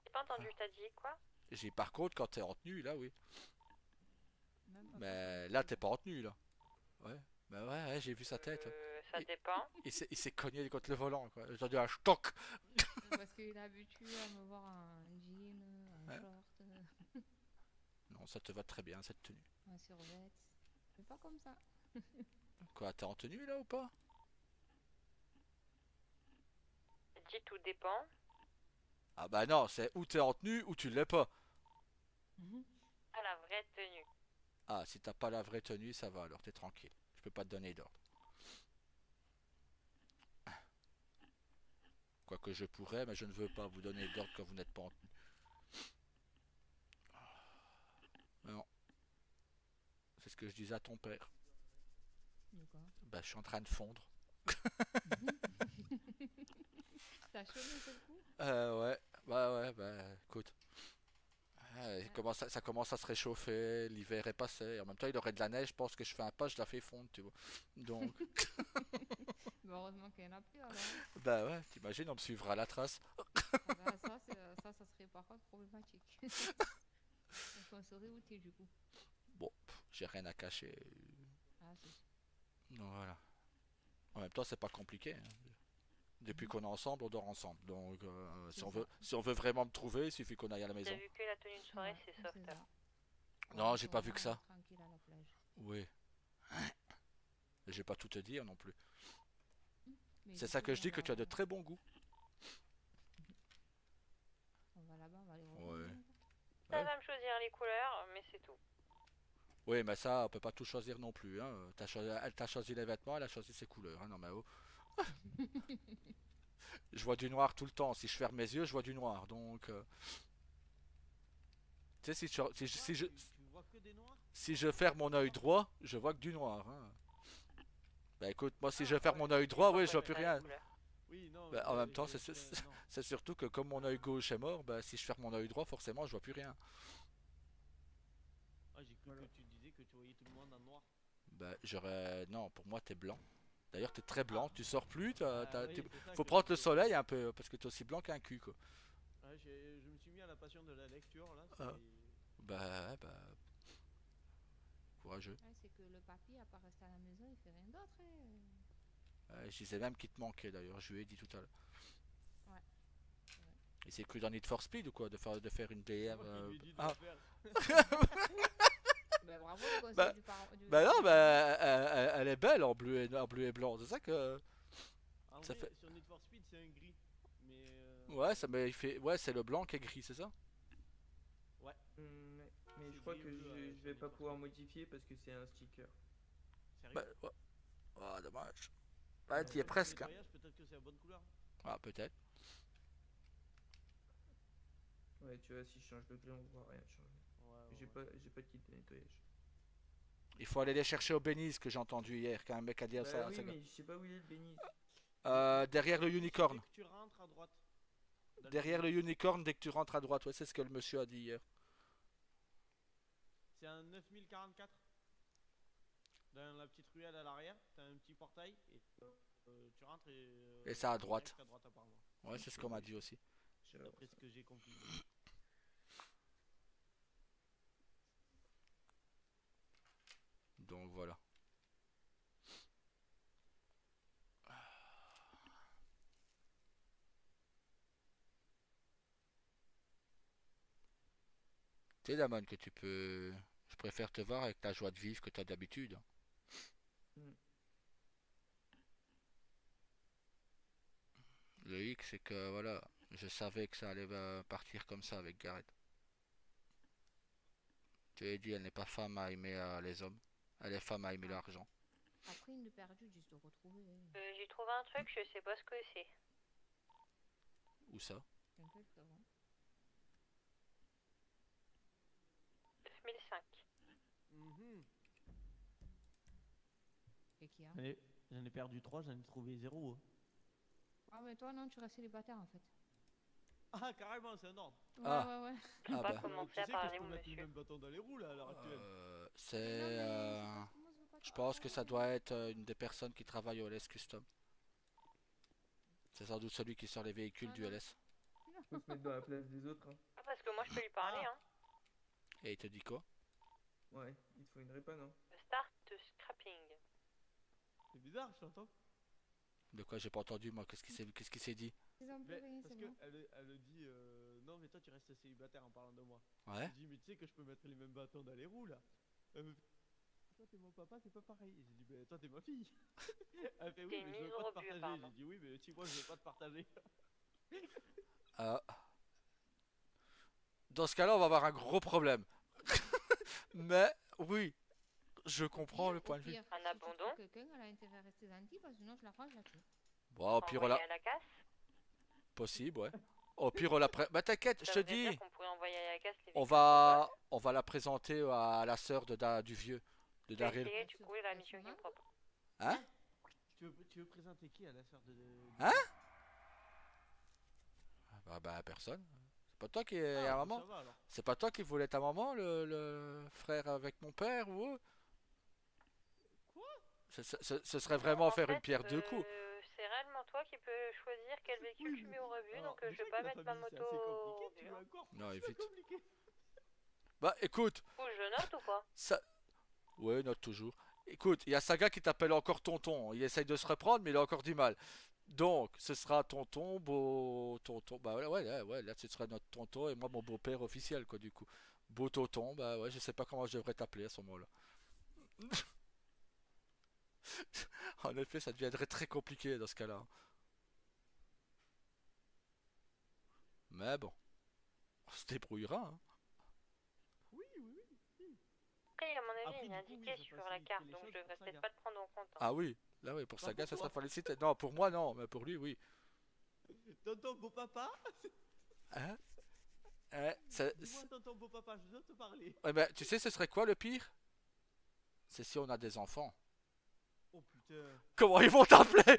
J'ai pas entendu, t'as dit quoi? j'ai par contre quand t'es en tenue, là, oui. Même pas Mais là, t'es pas en tenue, là. Ouais. Ben ouais, j'ai vu sa tête. Ça Il- dépend. Il s'est cogné contre le volant, quoi. J'ai entendu un stock. parce qu'il est habitué à me voir en jean, en Ouais. short, Non, ça te va très bien, cette tenue. en survêt. C'est pas comme ça. Quoi, t'es en tenue, là, ou pas? J'ai dit tout dépend. Ah bah non, c'est ou t'es en tenue ou tu l'es pas. À la vraie tenue. Ah, si t'as pas la vraie tenue, ça va, alors t'es tranquille. Je peux pas te donner d'ordre. Quoique je pourrais, mais je ne veux pas vous donner d'ordre quand vous n'êtes pas en tenue. Non. C'est ce que je disais à ton père. De quoi? Bah, je suis en train de fondre. T'as chaud d'un seul coup? Ouais, bah, écoute. Ça commence à se réchauffer, l'hiver est passé, et en même temps il aurait de la neige, je pense que je fais un pas, je la fais fondre, tu vois. Donc, Bah, heureusement qu'il y en a plus alors. bah ouais, t'imagines, on me suivra à la trace. Ah bah, ça serait par contre problématique. Donc on saurait où t'es du coup. Bon, j'ai rien à cacher. Ah, c'est sûr. Donc voilà. En même temps, c'est pas compliqué, hein. Depuis qu'on est ensemble, on dort ensemble. Donc, C'est ça. si on veut vraiment me trouver, il suffit qu'on aille à la maison. J'ai vu que la tenue de soirée, Ouais, c'est c'est soft. ça. Non, Ouais, j'ai c'est pas vu que vraiment ça. tranquille à la plage. Oui. Je vais pas tout te dire non plus. Mais C'est du ça coup, que je dis bon, que tu as de très bons goûts. on va là-bas, on va les rejoindre. Ouais. hein. Ça Ouais. va me choisir les couleurs, mais c'est tout. Oui, mais ça, on peut pas tout choisir non plus. Hein. Elle t'a choisi les vêtements, elle a choisi ses couleurs. Hein. Non, mais oh. Je vois du noir tout le temps. Si je ferme mes yeux, je vois du noir. Donc, tu sais, Quoi? Tu vois que des noirs? si je ferme mon œil droit, je vois que du noir. Hein. Bah écoute, moi, si je Ah, ferme ouais. mon œil Et droit, oui, pourquoi je vois je plus verrais les rien. couleurs? Oui, non, Bah, en même temps, non. c'est surtout que comme mon œil gauche est mort, bah, si je ferme mon œil droit, forcément, je vois plus rien. Ah, j'ai cru Voilà. que tu disais que tu voyais tout le monde en noir. Bah, j'aurais. Non, pour moi, t'es blanc. D'ailleurs, t'es très blanc. Ah, Tu sors plus. bah oui, c'est ça Faut que je prendre le disais. soleil un peu, parce que t'es aussi blanc qu'un cul, quoi. Ouais, je me suis mis à la passion de la lecture, là, c'est... Ah. Bah, ouais, bah, courageux. Ouais, c'est que le papy, à part rester à la maison, il fait rien d'autre. Je disais même qu'il te manquait, d'ailleurs. Je lui ai dit tout à l'heure. Ouais, c'est vrai. Il s'est cru dans Need for Speed ou quoi, de faire une C'est DR. moi qui lui ai dit de Ah, le faire. Bah, bravo le conseil bah, du parent. bah non, bah, elle est belle en bleu et blanc. C'est ça que En ça vrai, fait. sur Need for Speed, c'est un gris. Mais... Ouais, mais il fait. Ouais, c'est le blanc qui est gris, c'est ça? Ouais, Mais je c'est crois gris que et bleu je sur vais Need pas for pouvoir Speed. modifier parce que c'est un sticker. Bah, Sérieux? ouais. Ah, dommage. Bah, Ouais. t'y es Après, pour le presque. Hein. nettoyage, peut-être que c'est la bonne couleur. Ah, peut-être. Ouais, tu vois, si je change le gris, on voit rien changer. Ouais. J'ai pas de kit de nettoyage. Il faut aller les chercher au Bénis, que j'ai entendu hier, qu'un mec a dit Bah ça. oui, ça- mais je sais pas où il est le bénis. Derrière le Bénis, unicorn. dès que tu rentres à droite. Dans le Derrière le Bénis. unicorn, dès que tu rentres à droite. Ouais, c'est ce que le monsieur a dit hier. C'est un 9044. Dans la petite ruelle à l'arrière, t'as un petit portail et tu rentres Et ça à direct droite. à droite apparemment. Ouais, c'est ce qu'on m'a dit aussi. Je vais voir D'après ce ça. que j'ai compris. Donc voilà. Tu sais, Damon, que tu peux. Je préfère te voir avec ta joie de vivre que t'as d'habitude. Hein. Hmm. Le hic, c'est que voilà, je savais que ça allait partir comme ça avec Gareth. Tu l'as dit, elle n'est pas femme à aimer les hommes. Elle est femme à aimer Ah. l'argent. Après, une de perdue, juste de retrouver. J'ai trouvé un truc, je sais pas ce que c'est. Où ça? T'inquiète, frérot. 9005. Mhm. Et qui a J'en ai perdu 3, j'en ai trouvé 0. Ah, mais toi, non, tu restes célibataire en fait. Ah, carrément, c'est un ordre. Ouais, Ah. ouais. Je Ah pas bah. commencer Tu à sais que je parler, peux mon mettre les monsieur. mêmes bâtons dans les roues là à l'heure actuelle. Mais C'est. non, mais c'est parce que moi, je veux pas Je te pense que ça parler. doit être une des personnes qui travaillent au LS Custom. C'est sans doute celui qui sort les véhicules Ah, du non. LS. Faut se mettre dans la place des autres. Hein. Ah, parce que moi je peux lui parler, Ah. hein. Et il te dit quoi? Ouais, il te faut une répa, non? Start scrapping. C'est bizarre, je t'entends. De quoi j'ai pas entendu moi? Qu'est-ce qui s'est dit? Ils ont plus Mais rien, parce c'est que bon. elle dit non mais toi tu restes célibataire en parlant de moi. Ouais? Je dis mais tu sais que je peux mettre les mêmes bâtons dans les roues là. Elle me fait, toi t'es mon papa c'est pas pareil. J'ai dit mais toi t'es ma fille. Elle fait oui T'es mais une je veux mise pas au te rebut, partager. apparemment. J'ai dit oui mais si moi je veux pas te partager. Euh, Dans ce cas-là, on va avoir un gros problème. Mais oui, je comprends le point de vue. Pire, Un si tu abandon. trouves quelqu'un, elle a intérêt à rester gentille, parce que sinon je la crois, je la tue. Bon, au pire, on Envoyer la... à la casse. Possible, ouais. Au pire, on la Bah t'inquiète, je Ça te voudrait dire dis, qu'on pourrait envoyer à la casse les on véhicules va la présenter à la sœur du vieux, de Je vais Daryl. essayer du coup la mission qu'il me propose. Hein? Tu veux présenter qui à la sœur de... Hein? Bah personne. C'est pas toi qui est Ah, à bah, maman? ça va alors. C'est pas toi qui voulais ta maman, le frère avec mon père ou eux? Quoi? Ce serait vraiment En faire une fait, pierre deux coups. C'est réellement toi qui peux choisir quel véhicule Oui, tu mais- mets au rebut, Alors, donc je déjà vais que pas la mettre ma famille, c'est moto assez au compliqué, rebut. tu vas encore Non, plus évite. compliqué. Bah écoute, Du coup, je note ou pas? ça... Ouais, note toujours. Écoute, il y a Saga qui t'appelle encore tonton. Il essaye de se reprendre, mais il a encore du mal. Donc, ce sera tonton, beau tonton. Bah ouais, là, ce sera notre tonton et moi mon beau-père officiel, quoi, du coup. Beau tonton, bah ouais, je sais pas comment je devrais t'appeler à ce moment-là. En effet, ça deviendrait très compliqué dans ce cas-là. Mais bon, on se débrouillera, hein. Oui, oui, oui. Après, à mon avis, Après, il est du coup, oui, indiqué ça sur la faciliterait carte, les donc choses je pour devrais peut-être Saga. pas le prendre en compte, hein. Ah oui, là oui, pour Pas Saga, pour ça sera toi. félicité. Non, pour moi, non, mais pour lui, oui. Tonton beau papa, Hein? dis-moi tonton beau papa, je dois te parler. Ouais, mais tu sais, ce serait quoi le pire? C'est si on a des enfants. Oh putain. Comment ils vont t'appeler?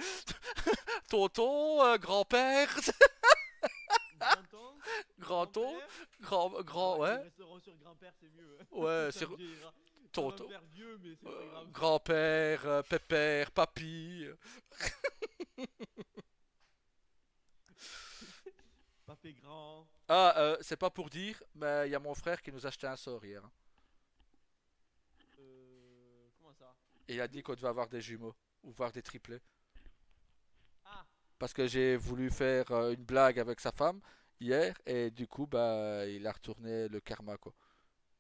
Tonton, grand-père, Grand-oncle, grand-oncle, grand-père. Ah ouais, ouais, ils resteront sur grand-père, c'est mieux. ouais, Ça c'est me vieillira. Ça va me tonton, faire vieux, mais c'est pas grave. grand-père, pépère, papy. Papé grand. Ah, c'est pas pour dire, mais il y a mon frère qui nous a acheté un sort hier, hein. Comment ça? Et il a dit qu'on devait avoir des jumeaux, ou voir des triplés. Ah, Parce que j'ai voulu faire une blague avec sa femme hier, et du coup, bah, il a retourné le karma, quoi.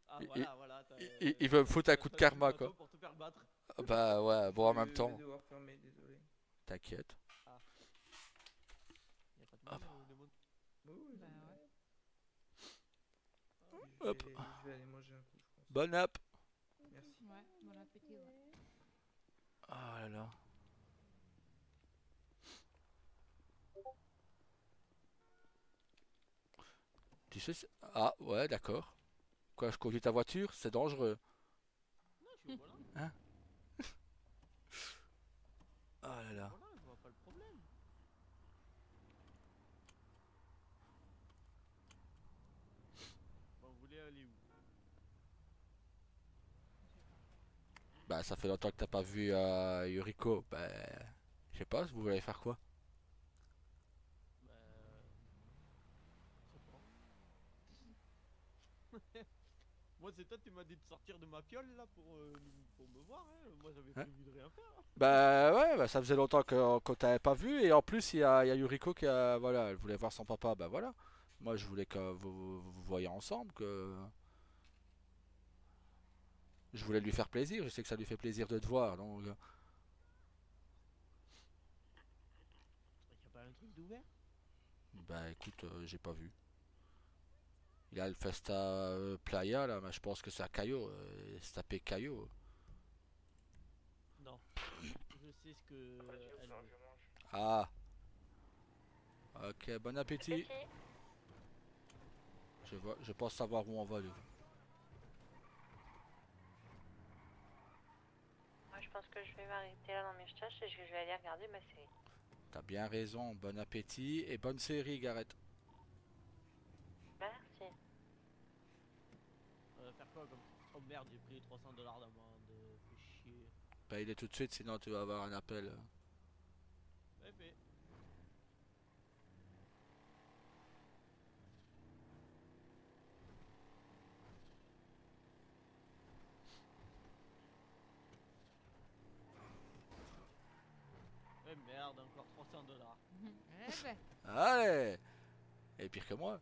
ah Il, voilà, voilà. il veut me foutre un coup de T'as tué karma, quoi. Mato pour te faire battre. Bah ouais, bon, en même Je vais temps, devoir fermer, désolé. t'inquiète. Ah, y a pas de Hop. mal, démon. Oui, oui, Bah ouais. Hop. Je vais aller manger un coup, je pense. Bonne app. Merci. Ouais, bon appétit, ouais. Ah là là. Tu sais, ah ouais, d'accord. Quoi, je conduis ta voiture? C'est dangereux. Non, je suis au volant. Hein? Ah là Je suis au là. volant, je vois pas le problème. Bon, vous voulez aller où? Bah ça fait longtemps que t'as pas vu Yuriko. Bah je sais pas, vous voulez faire quoi? Bah, je sais pas. Moi, c'est toi, tu m'as dit de sortir de ma fiole là pour me voir. Hein. Moi, j'avais Hein? prévu de rien faire. Bah ouais, bah, ça faisait longtemps qu'on t'avait pas vu et en plus il y a Yuriko qui a voilà, elle voulait voir son papa. Bah voilà. Moi je voulais que vous voyiez ensemble, que je voulais lui faire plaisir. Je sais que ça lui fait plaisir de te voir, donc Y a pas un truc d'ouvert? bah écoute, j'ai pas vu. Il y a le Festa Playa là, mais je pense que c'est à Cayo. C'est tapé Cayo. Non. Je sais ce que elle veut. Ah, ok, bon appétit. Je pense savoir où on va, lui. Moi, je pense que je vais m'arrêter là dans mes recherches et je vais aller regarder ma série. T'as bien raison, bon appétit et bonne série, Gareth. Merci. Faire quoi comme. Oh merde, j'ai pris 300 $ d'amende. Fais chier. Paye-les tout de suite, sinon tu vas avoir un appel. Ouais, fait. Ouais, merde, encore 300 $. Eh ben, Allez! Et pire que moi.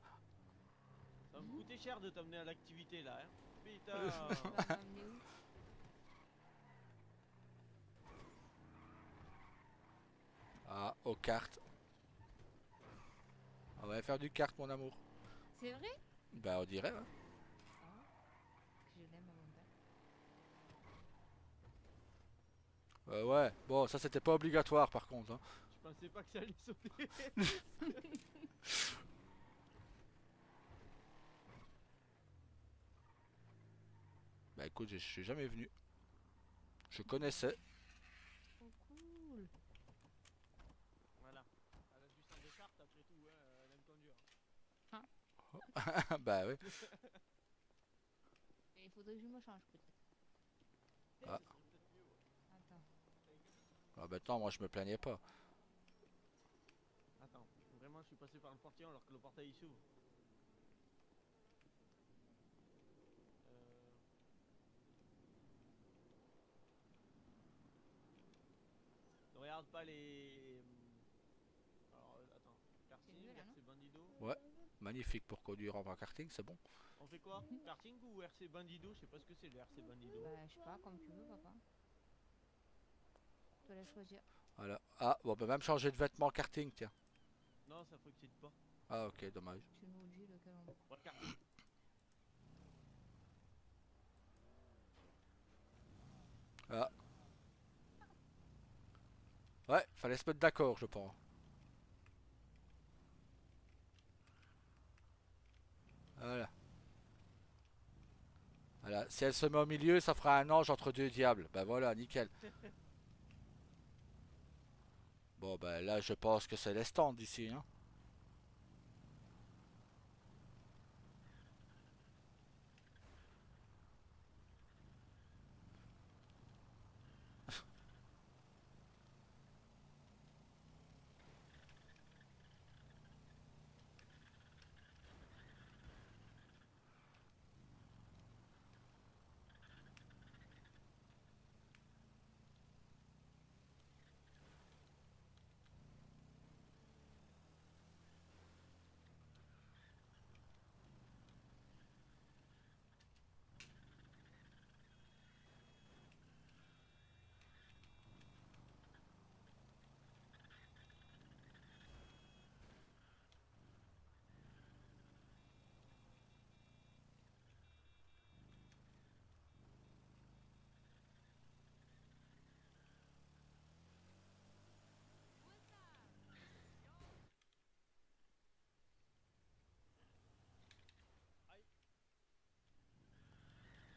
Ça va me coûter cher de t'amener à l'activité là, hein. Putain. tu vas m'emmener où? Ah, aux cartes. On va faire du kart, mon amour. C'est vrai? Bah, on dirait, hein. Ah, que je l'aime à mon père. Ouais, bon, ça c'était pas obligatoire par contre, hein. Je pensais pas que ça allait sauter. Bah écoute, je suis jamais venu. Je connaissais. Oh, cool. Voilà. Elle a du sang de carte après tout, hein. Elle aime conduire. Bah ouais. Et il faudrait que je me change peut-être. Ah. Ce serait peut-être mieux, ouais. Attends. Ah bah attends, moi je me plaignais pas. Attends, vraiment, je suis passé par le portillon alors que le portail il s'ouvre. Euh... Ne regarde pas les. Alors, attends. C'est Quartier, mieux, là, non Verset Bandido. Ouais. Magnifique pour conduire en karting, c'est bon. On fait quoi? Karting ou RC Bandido? Je sais pas ce que c'est le RC Bandido. Bah, je sais pas, comme tu veux, papa. Tu dois choisir. Voilà. Ah, bon, on peut même changer de vêtements karting, tiens. Non, ça fonctionne pas. Ah, ok, dommage. Tu nous dis lequel on veut. Ouais, karting. Ah. Ouais, fallait se mettre d'accord, je pense. Voilà. Voilà. Si elle se met au milieu, ça fera un ange entre deux diables. Ben voilà, nickel. Bon, ben là, je pense que c'est les stands ici, hein.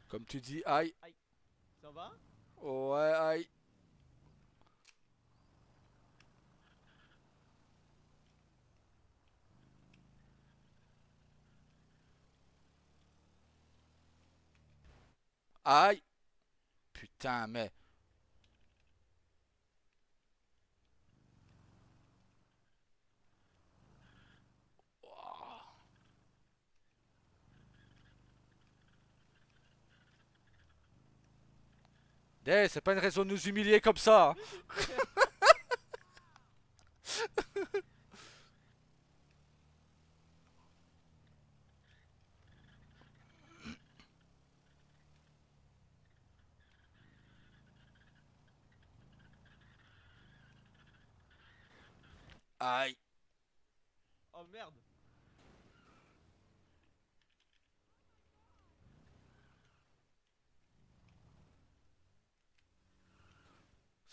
Comme tu dis, aïe. Ça va? Ouais, aïe. Aïe. Putain, mais... Eh, c'est pas une raison de nous humilier comme ça, hein. Aïe. Oh merde!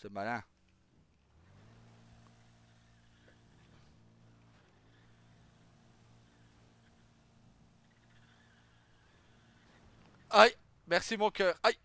C'est malin. Aïe. Merci mon cœur. Aïe.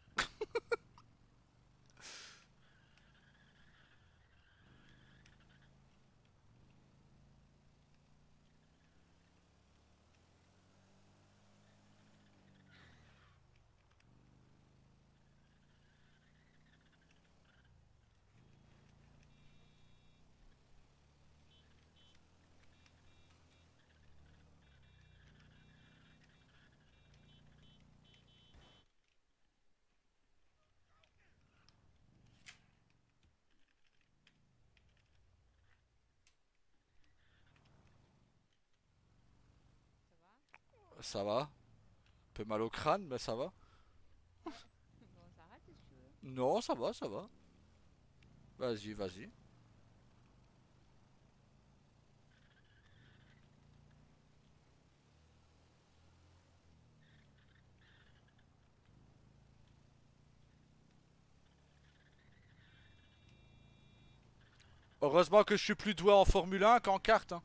Ça va? Ça va. Un peu mal au crâne, mais ça va. Bon, on s'arrête si tu veux. Non, ça va, ça va. Vas-y, vas-y. Heureusement que je suis plus doué en Formule 1 qu'en kart, hein.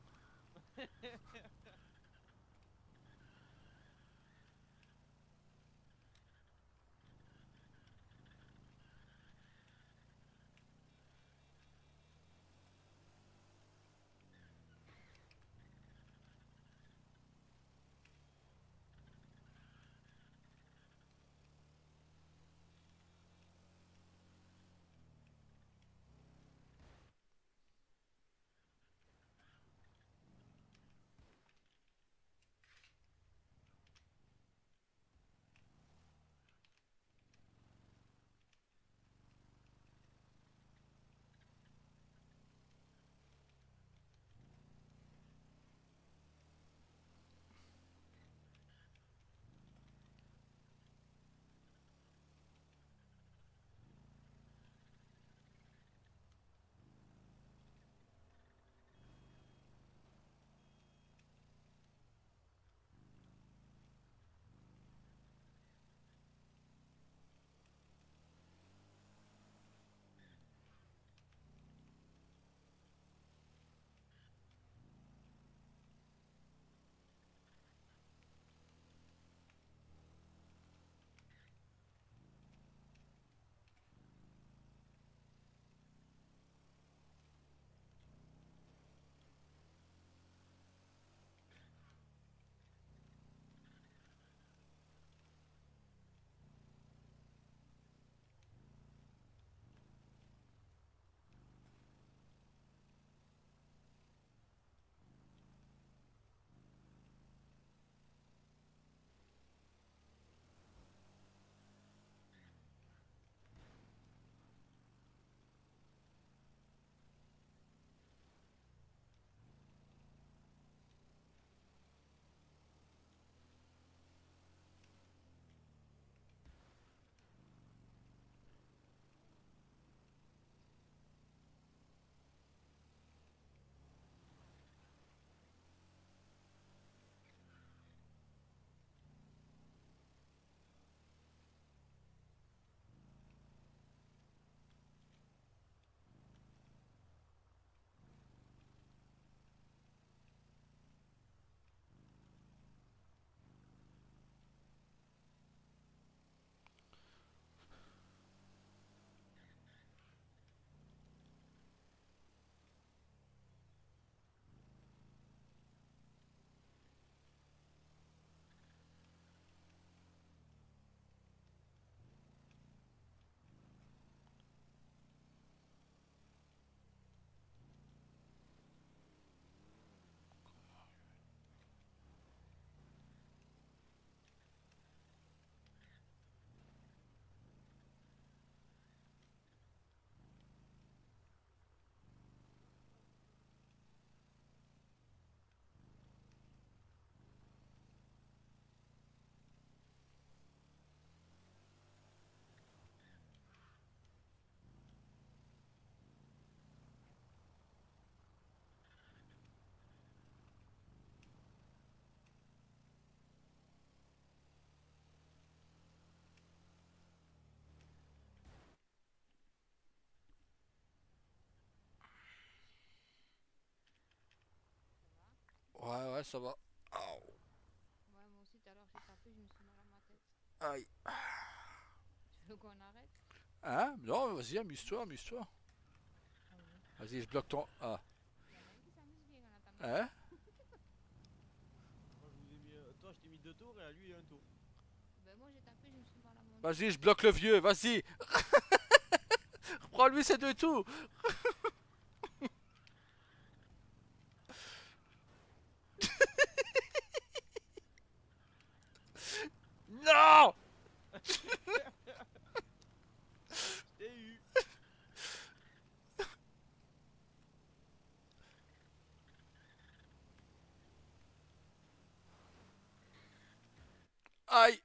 Ouais, ça va. Aouh. Ouais, moi aussi, tout à l'heure, j'ai tapé, je me suis mal à ma tête. Aïe. Tu veux qu'on arrête? Hein? Non, vas-y, amuse-toi, amuse-toi. Ah oui. Vas-y, je bloque ton... Ah. Il y en a un qui s'amuse bien quand on attend. Hein? Moi, je vous ai mis, toi, je t'ai mis 2 tours et à lui, un tour. Ben, moi, j'ai tapé, je me suis mal à mon Vas-y, tête. je bloque le vieux, vas-y. Reprends-lui ses 2 tours. Non! Je t'ai eu. Aïe.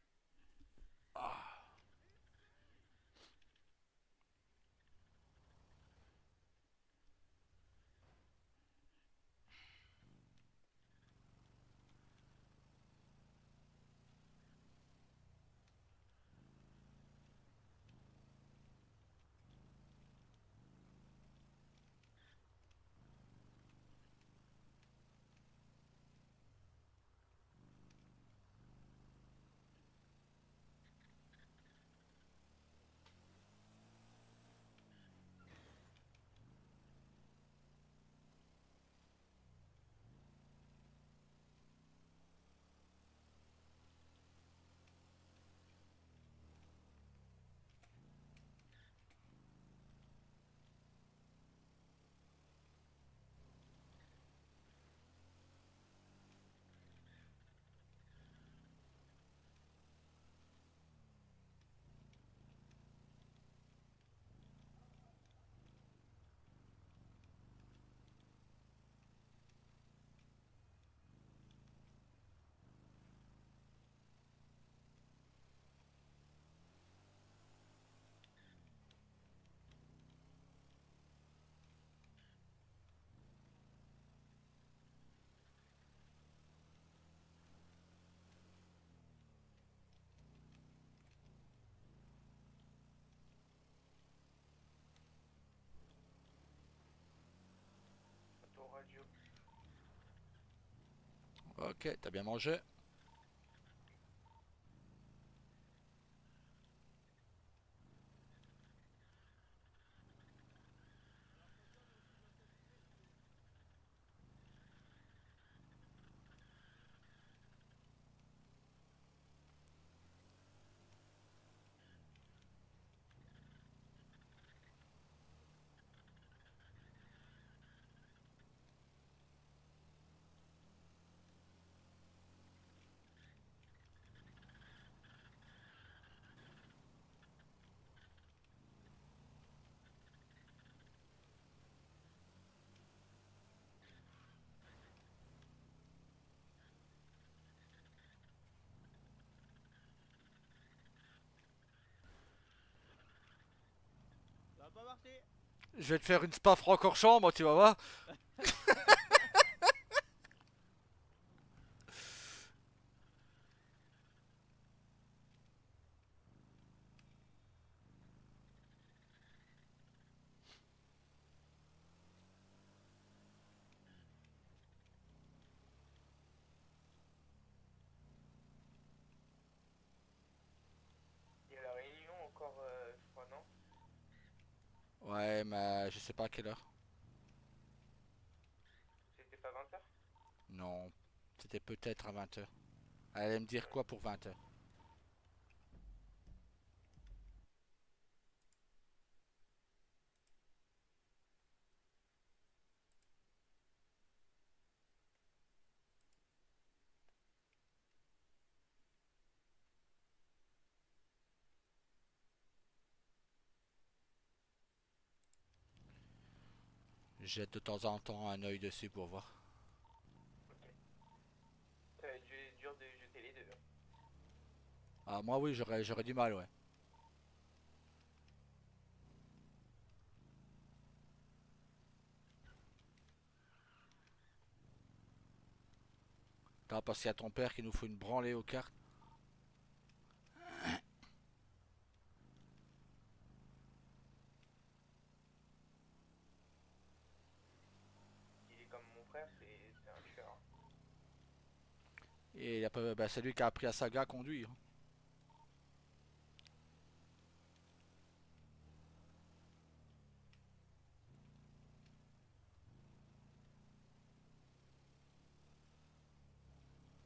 Ton radio. Ok, t'as bien mangé? Ça va pas marcher. Je vais te faire une spa Francorchamps, moi, tu vas voir. Il y a la réunion encore, je crois, non? Ouais, mais je sais pas à quelle heure. C'était pas 20h? Non, c'était peut-être à 20h. Elle allait me dire quoi pour 20h? Jette de temps en temps un œil dessus pour voir. Ok. Ça va être dur de jeter les deux. Ah, moi oui, j'aurais du mal, ouais. T'as passé à ton père qui nous faut une branlée aux cartes. Il est comme mon frère, c'est un tueur. Et il a pas- bah, c'est lui qui a appris à Saga à conduire.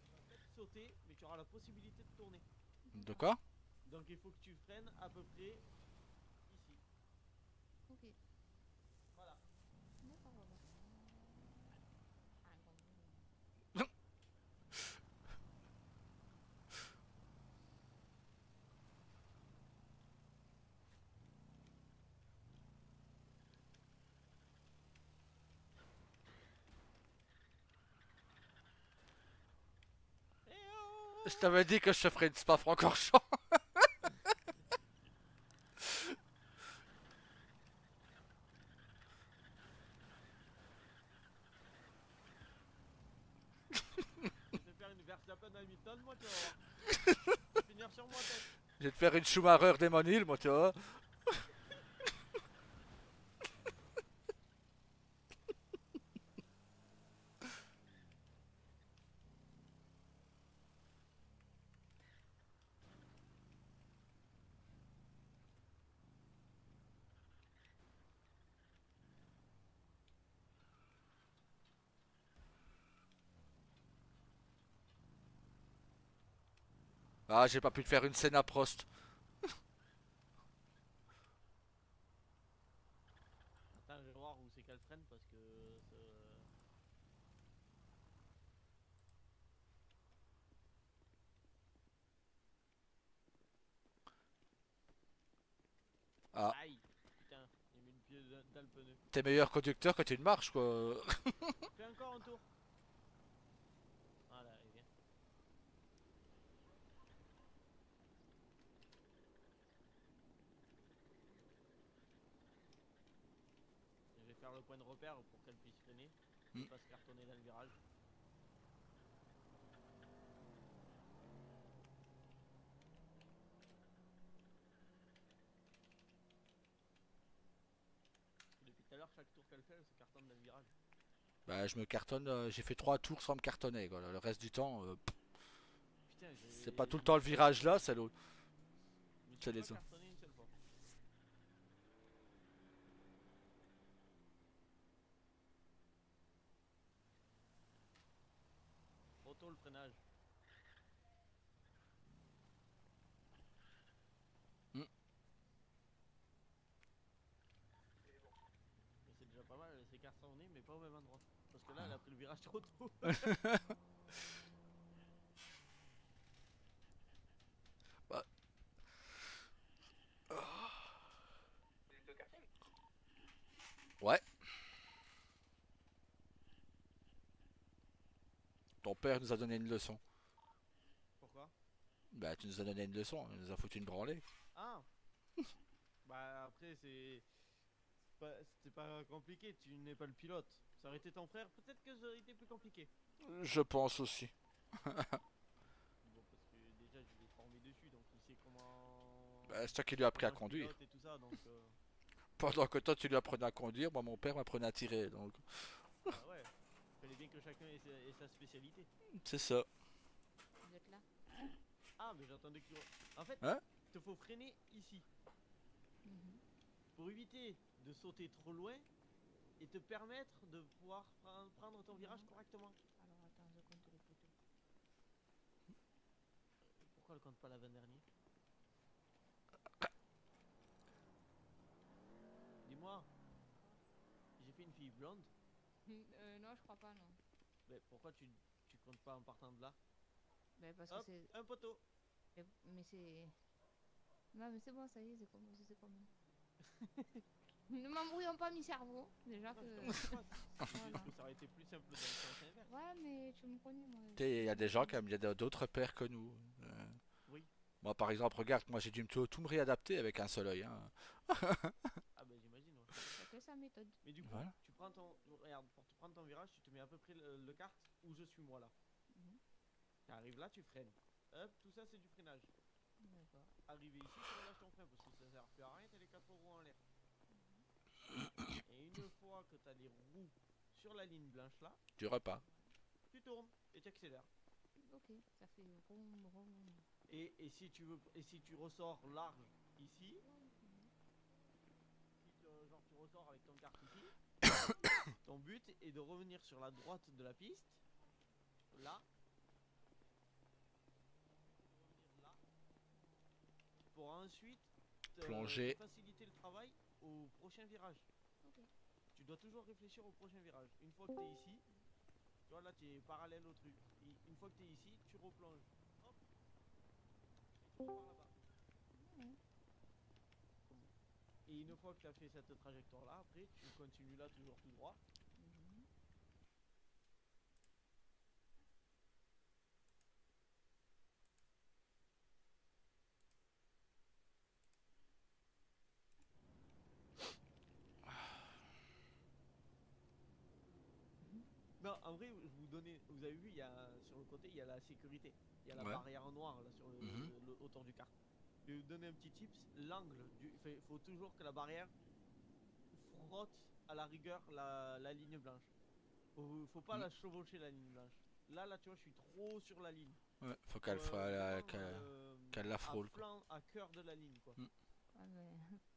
Tu vas peut-être sauter, mais tu auras la possibilité de tourner. De quoi? Donc il faut que tu freines à peu près ici. Ok. Voilà. D'accord, Robert. Ah, bon. Eh oh Je t'avais dit que je te ferais une Spa-Francorchamps. Je vais te faire une Verstappen Hamilton, moi, tu vas voir. Tu vas finir sur moi, tête. Je vais te faire une Schumacher Demon Hill, moi, tu vois. Ah, j'ai pas pu te faire une Senna Prost. Attends, je vais voir où c'est qu'elle freine parce que. Ah, Aïe! Putain, j'ai mis le pied dans le pneu. t'es meilleur conducteur que tu ne marches, quoi. Fais encore un tour. Voilà, et bien. Je vais faire le point de repère pour qu'elle puisse freiner. Ne Hmm. pas se cartonner dans le virage. Depuis tout à l'heure, chaque tour qu'elle fait, elle se cartonne dans le virage. Bah, je me cartonne, j'ai fait 3 tours sans me cartonner, quoi. Le reste du temps, Putain, c'est pas tout le temps le virage là, c'est l'autre. Mais tu C'est peux les pas autres. cartonner une seule fois. Trop tôt le freinage. Hmm. Mais c'est déjà pas mal, elle s'est cartonnée mais pas au même endroit. Parce que là, elle a pris le virage trop tôt. Bah, ouais, ton père nous a donné une leçon. Pourquoi? Bah, tu nous as donné une leçon, il nous a foutu une branlée. Ah! Bah après, c'était pas compliqué, tu n'es pas le pilote. Ça aurait été ton frère, peut-être que ça aurait été plus compliqué. Je pense aussi. Bon, parce que déjà, je l'ai formé dessus, donc il sait comment. Bah, c'est toi qui lui as appris à Comment je conduire. pilote et tout ça, donc. Pendant que toi tu lui apprenais à conduire, moi mon père m'apprenait à tirer, donc Bah ouais. Fallait bien que chacun ait sa spécialité. c'est ça. Vous êtes là? Ah, mais j'attendais que tu. En fait, Hein? il te faut freiner ici. Mhm. Pour éviter de sauter trop loin et te permettre de pouvoir prendre ton virage correctement. Alors attends, je compte le poteau. Pourquoi elle compte pas l'avant-dernier? Dis-moi, j'ai fait une fille blonde, Non, je crois pas, non. mais pourquoi tu comptes pas en partant de là? Ben, parce que Hop, c'est. un poteau. Mais c'est. Non, mais c'est bon, ça y est, c'est comme. Ne m'embrouillons pas, mi cerveau. Déjà Non, que. je te pas. C'est Voilà. juste que ça aurait été plus simple dans le sens inverse. Ouais, mais tu me connais, moi. Tu sais, il y a des gens comme il y a d'autres pères que nous. Oui. Moi par exemple, regarde, moi j'ai dû tout me réadapter avec un seul œil, hein. Ah bah j'imagine, ouais. Chacun sa méthode. Mais du coup, Voilà. tu prends ton. Regarde, pour te prendre ton virage, tu te mets à peu près le kart où je suis moi là. Mhm. Tu arrives là, tu freines. Hop, tout ça c'est du freinage. D'accord. Arrivé ici, tu relâches ton frein parce que ça sert plus à rien, t'as les 4 roues en l'air. Et une fois que t'as les roues sur la ligne blanche là, Du repas. tu tournes et tu accélères. Ok, ça fait rond, rond. Et si tu veux, et si tu ressors large ici, si genre tu ressors avec ton kart ici, ton but est de revenir sur la droite de la piste, là, revenir là, pour ensuite Plonger. te faciliter le travail au prochain virage. Ok. Tu dois toujours réfléchir au prochain virage. Une fois que tu es ici, tu vois là tu es parallèle au truc. Une fois que tu es ici, tu replonges. Hop. Et tu repars là-bas. Ouais. Et une fois que tu as fait cette trajectoire là, après tu continues là toujours tout droit. Mhm. Non, en vrai, vous avez vu, il y a, sur le côté, il y a la sécurité. Il y a la Ouais. barrière en noir là, sur Mhm. autour du kart. Je vais vous donner un petit tips. L'angle, il faut toujours que la barrière frotte à la rigueur la ligne blanche. Faut pas la chevaucher la ligne blanche. Là, tu vois, je suis trop sur la ligne. Ouais, faut Faut, qu'elle vraiment, qu'elle la frôle, quoi. à cœur de la ligne, quoi. Ouais, mais...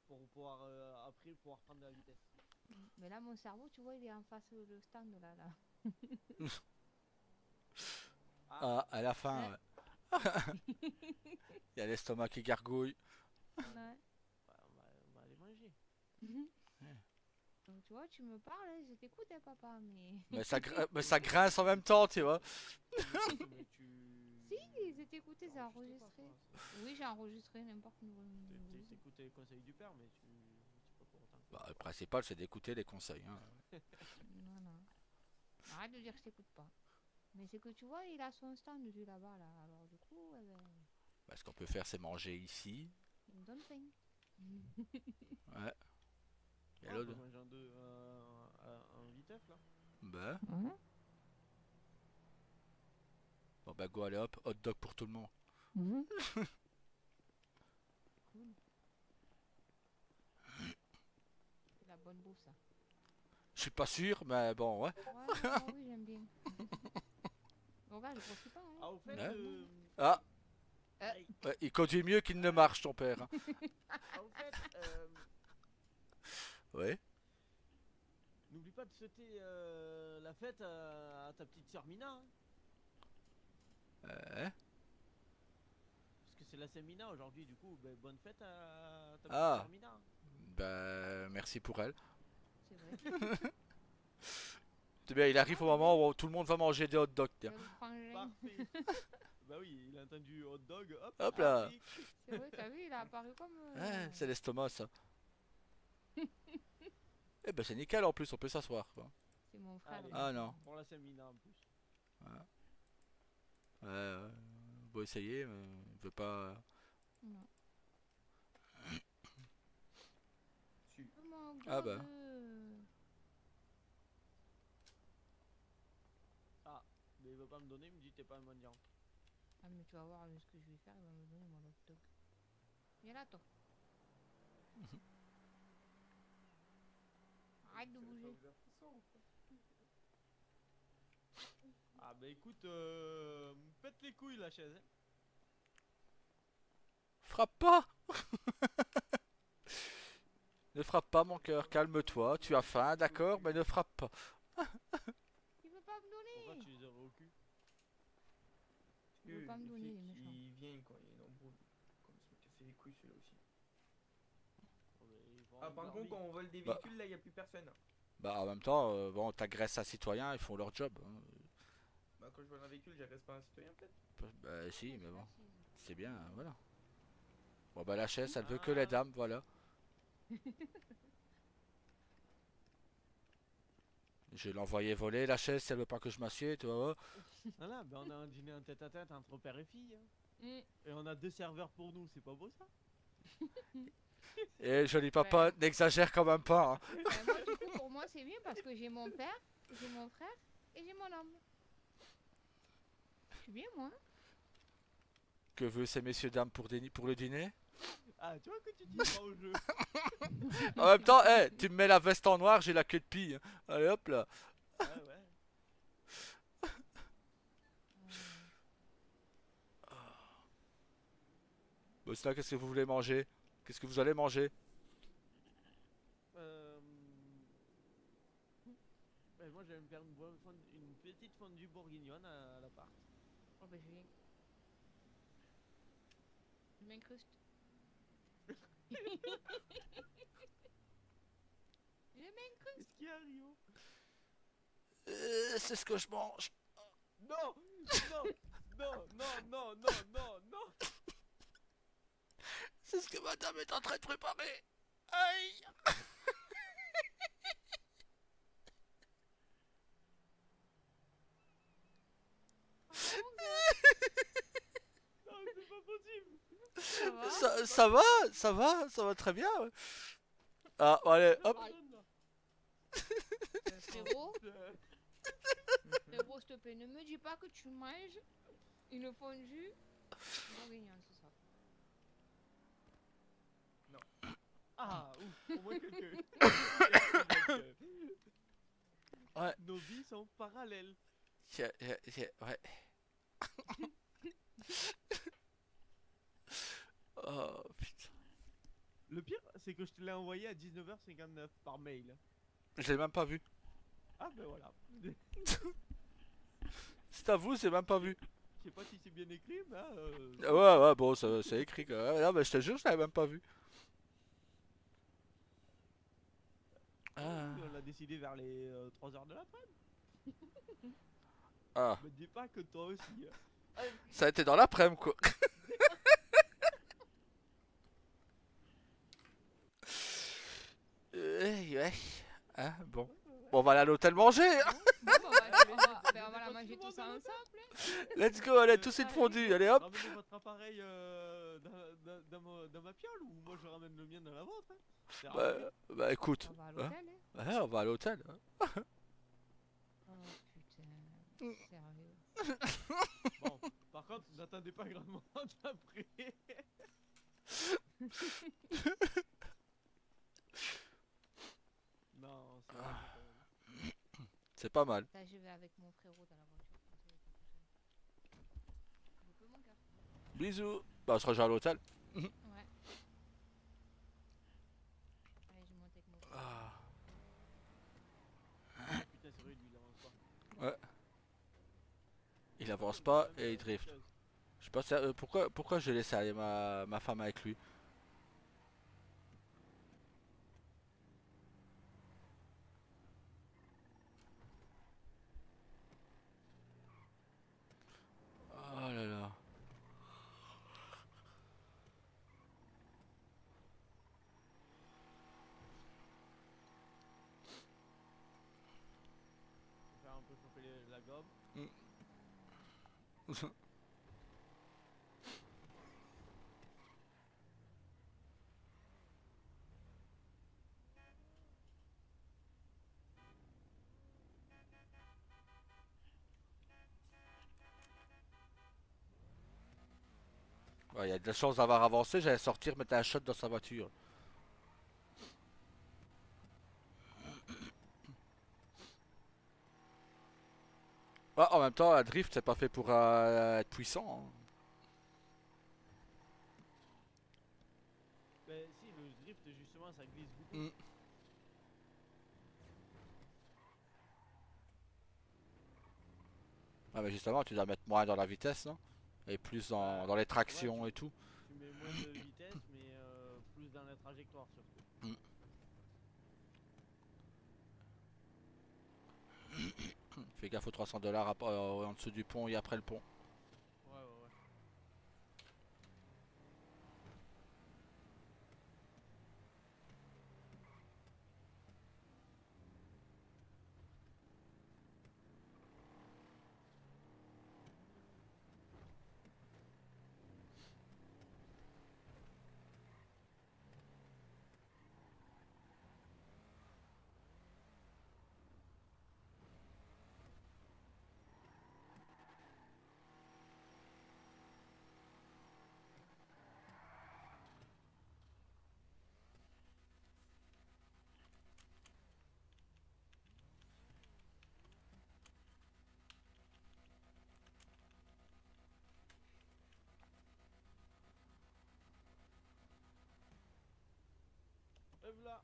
Pour pouvoir, après, pouvoir prendre de la vitesse. mais là, mon cerveau, tu vois, il est en face le stand là. Ah, à la fin, il y a l'estomac qui gargouille. Ouais. On va aller manger. Donc, tu vois, tu me parles, hein, je t'écoute, hein, papa, mais... Mais ça grince en même temps, tu vois. Mais tu... Si, j'ai écouté, c'est pas, enregistré. toi, Oui, j'ai enregistré n'importe où. T'écoutes les conseils du père, mais c'est pas pour autant. Bah, le principal, c'est d'écouter les conseils, hein. Voilà. Arrête de dire que je t'écoute pas. Mais c'est que tu vois, il a son stand lui là-bas, là. Alors du coup, eh ben, Bah, ce qu'on peut faire, c'est manger ici. il me donne faim. Ouais. Et Ah, on l'autre, peut manger un viteuf là. bah, Ouais. bon, bah, go, allez hop, hot dog pour tout le monde. Mhm. Cool. C'est la bonne bouffe, ça. Je suis pas sûr, mais bon, ouais. Ouais, non, oui, j'aime bien. Regarde, je profite pas, hein. Ah, au fait, Ouais. Ah, aïe. ouais, il conduit mieux qu'il ne marche, ton père, hein. Ah, au fait, Ouais. n'oublie pas de souhaiter la fête à ta petite sœur Mina. Hein, Euh, parce que c'est la Saint-Mina aujourd'hui, du coup, ben, bonne fête à ta petite Ah. sœur Mina. Hein. Bah, merci pour elle. C'est vrai. C'est bien, il arrive au moment où tout le monde va manger des hot dogs, tiens. Le frangin. Parfait. Bah oui, il a entendu hot dog, hop, Hop là. Afrique. C'est vrai, t'as vu, il a apparu comme... Ouais, c'est l'estomac, ça. Eh ben, c'est nickel, en plus, on peut s'asseoir, quoi. C'est mon frère. Allez. Ah non. Pour la Saint-Mina en plus. Bon, essayer, mais il veut pas. Non. Si. Mon Ah bah. dog. Ah, mais il veut pas me donner, il me dit t'es pas un mendiant. Ah, mais tu vas voir ce que je vais faire, il va me donner mon hot dog. Viens là, toi. Arrête de bouger. Ah bah écoute, pète les couilles la chaise. Hein. Frappe pas. Ne frappe pas, mon cœur, calme-toi. Tu as faim, d'accord, mais ne frappe pas. Il veut pas me Pourquoi donner. tu les aurais au cul? Il veut pas me donner, il est méchant. Il vient quand il y a une embrouille. Comme se casser les couilles celui-là aussi. Oh, bah, il faut Ah, avoir par une contre, quand armée. on vole des Bah. véhicules, là, il n'y a plus personne. Bah, en même temps, bon, t'agresses un citoyen, ils font leur job, hein. Bah, quand je vole un véhicule, j'agresse pas un citoyen, peut-être. Bah, si, Ouais, mais c'est bon, facile. c'est bien, voilà. Bon, bah, la chaise, elle veut que les dames, voilà. Je vais l'envoyer voler, la chaise, si elle veut pas que je m'assieds, tu vois. Voilà, bah on a un dîner en tête à tête entre père et fille. Hein. Mm. Et on a 2 serveurs pour nous, c'est pas beau ça? Et joli papa, n'exagère quand même pas, hein. Moi, du coup, pour moi, c'est bien parce que j'ai mon père, j'ai mon frère et j'ai mon homme. Je suis bien, moi. Que veut ces messieurs dames pour le dîner? Ah, tu vois que tu dis pas au jeu. En même temps, tu me mets la veste en noir, j'ai la queue de pie, hein. Allez hop là. Ouais, ouais. Bon, sinon, qu'est-ce que vous voulez manger? Qu'est-ce que vous allez manger? Euh... moi, je vais me faire une petite fondue bourguignonne à l'appart. Oh bah je viens. Je m'incruste. Je m'incruste. Qu'est-ce qu'il y a, Rio? C'est ce que je mange. Non! Non! Non! Non! Non! Non! Non! Non! C'est ce que madame est en train de préparer. Aïe. Non, c'est pas possible! Ça va? Ça va très bien. Ouais. Ah, allez, hop. Pardonne, là. Frérot, frérot, s'il te plaît, ne me dis pas que tu manges une fondue bourguignonne ce soir. Ah, ouf, au moins quelqu'un. Ouais. Nos vies sont parallèles. Ouais. Oh putain. Le pire, c'est que je te l'ai envoyé à 19h59 par mail. Je l'ai même pas vu. Ah ben voilà. C'est à vous, c'est même pas vu. Je sais pas si c'est bien écrit, mais... Ouais, bon, c'est écrit quand même. Non, mais je te jure, je l'avais même pas vu. Ah. On l'a décidé vers les 3h de l'après-midi. Ah. Me dis pas que toi aussi. Ça a été dans l'après-midi, quoi. Ouais. Hein, bon. Bon, on va aller à l'hôtel manger. Hein. Bon, on va la manger tous ensemble. Let's go, allez, tous une fondue. Allez, hop. Ramenez votre appareil dans ma piole ou moi je ramène le mien dans la vôtre. Hein. Bah écoute. On va à l'hôtel, hein. Ouais, on va à l'hôtel. Hein. Oh putain, sérieux. Bon, par contre, n'attendez pas grandement d'après. Non, c'est vrai. C'est pas mal. Là, je vais avec mon frérot dans la voiture. Je peux mon cœur. Bisous. Bah, on se rejoint à l'hôtel. Ouais. Allez, je monte avec mon frérot. Ah. Putain, c'est vrai, lui il avance pas. Il avance pas et il drift. Je sais pas pourquoi j'ai laissé aller ma femme avec lui. Oh là là. Je vais faire un peu chauffer la gomme. Ouais, il y a de la chance d'avoir avancé, j'allais sortir, mettre un shot dans sa voiture. Ouais, en même temps, un drift, c'est pas fait pour être puissant. Hein. Ben si, le drift justement ça glisse beaucoup. Mm. Ah, mais justement, tu dois mettre moins dans la vitesse, non? Et plus dans les tractions et tout. Tu mets moins de vitesse mais plus dans la trajectoire surtout. Fais gaffe aux 300 $ en dessous du pont et après le pont. Ouais. arrive là.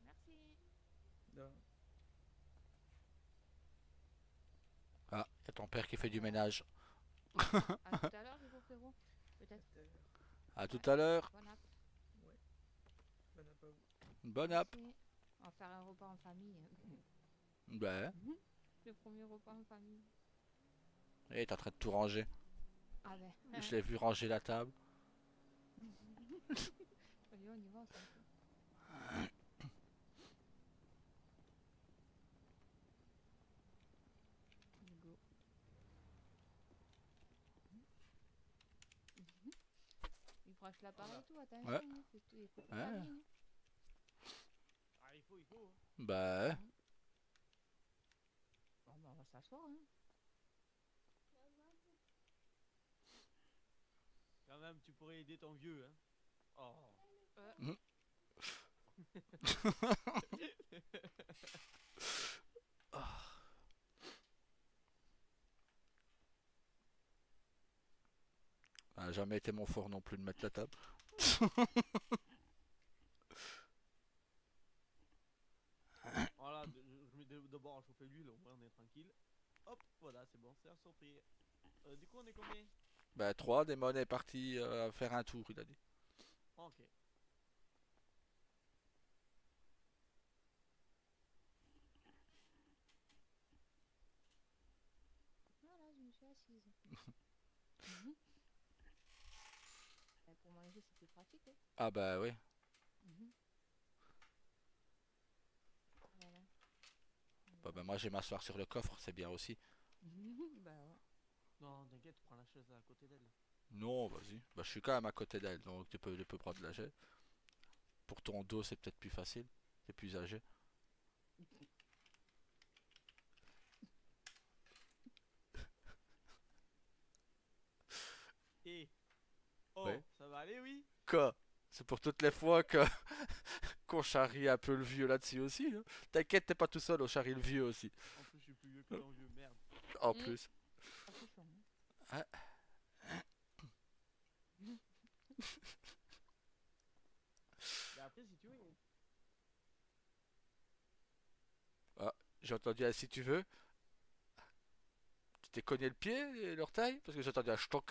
Merci. Non. Ah, y a ton père qui fait du ménage. À tout à l'heure, du coup, frérot. Peut-être. Tout à l'heure. À tout à l'heure. Bon app. Ouais. Bon app à vous. Bonne app. Merci. On va faire un repas en famille. Ben, Le premier repas en famille. et t'es en train de tout ranger. Ah ben. Je l'ai vu ranger la table. Allez, on y va, on s'en fout. Go. Il branche l'appareil et tout, attention. Ouais. Hein, c'est tout, il faut tout Ouais. faire bien, hein. Ah, il faut, hein. Ben, Bon, ben, on va s'asseoir, hein. Quand même, tu pourrais aider ton vieux, hein. Oh. ça n'a jamais été mon fort non plus de mettre la table. Voilà, je mets d'abord à chauffer l'huile, au moins on est tranquille. Hop, voilà, c'est bon, c'est à chauffer. Du coup, on est combien? Ben, 3, Damon est parti faire un tour, il a dit. Ok. Voilà, je me suis assise. Pour manger, c'est plus pratique, hein. Ah bah oui. Voilà. Bah, ben, moi, je vais m'asseoir sur le coffre, c'est bien aussi. Bah ouais. Non, t'inquiète, prends la chaise à côté d'elle. Non, vas-y. Bah, je suis quand même à côté d'elle, donc tu peux prendre la chaise. Pour ton dos, c'est peut-être plus facile. T'es plus âgé. Et oh, Ouais. ça va aller, oui? Quoi? C'est pour toutes les fois que qu'on charrie un peu le vieux là-dessus aussi. Hein. T'inquiète, t'es pas tout seul, on charrie le vieux aussi. En plus, je suis plus vieux que ton vieux, merde. En Mm. plus. Ah, c'est chaud, hein. Mais après, si tu veux. J'ai entendu un si tu veux. Tu t'es cogné le pied et l'orteil? Parce que j'ai entendu un stock.